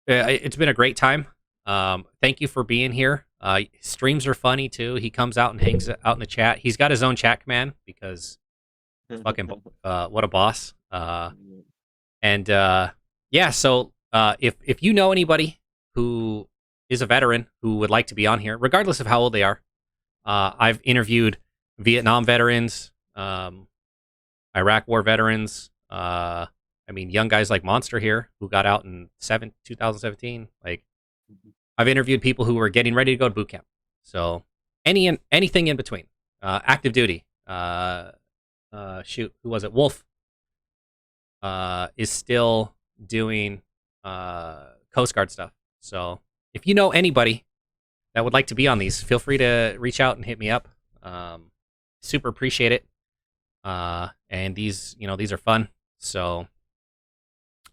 It's been a great time. Thank you for being here. Streams are funny too. He comes out and hangs out in the chat. He's got his own chat command because fucking what a boss. And yeah, so if you know anybody who is a veteran who would like to be on here, regardless of how old they are, I've interviewed Vietnam veterans, Iraq War veterans. I mean, young guys like Monster here who got out in 2017. Like, I've interviewed people who were getting ready to go to boot camp. So anything in between, active duty. Shoot, who was it? Wolf is still doing Coast Guard stuff. So if you know anybody that would like to be on these, feel free to reach out and hit me up. Super appreciate it. And these are fun. So,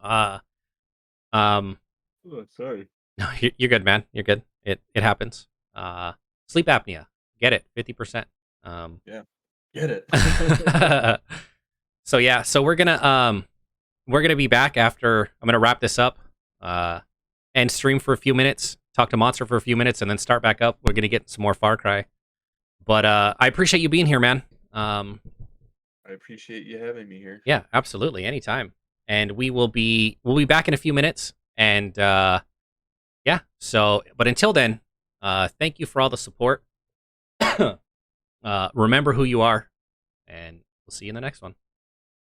Oh, sorry. no, you're good, man. You're good. It happens. Sleep apnea. Get it. 50%. Yeah. Get it. So yeah, so we're gonna be back after I'm gonna wrap this up, and stream for a few minutes, talk to Monster for a few minutes, and then start back up. We're gonna get some more Far Cry. But I appreciate you being here, man. I appreciate you having me here. Yeah, absolutely, anytime. And we'll be back in a few minutes. And yeah, so but until then, thank you for all the support. Remember who you are, and we'll see you in the next one.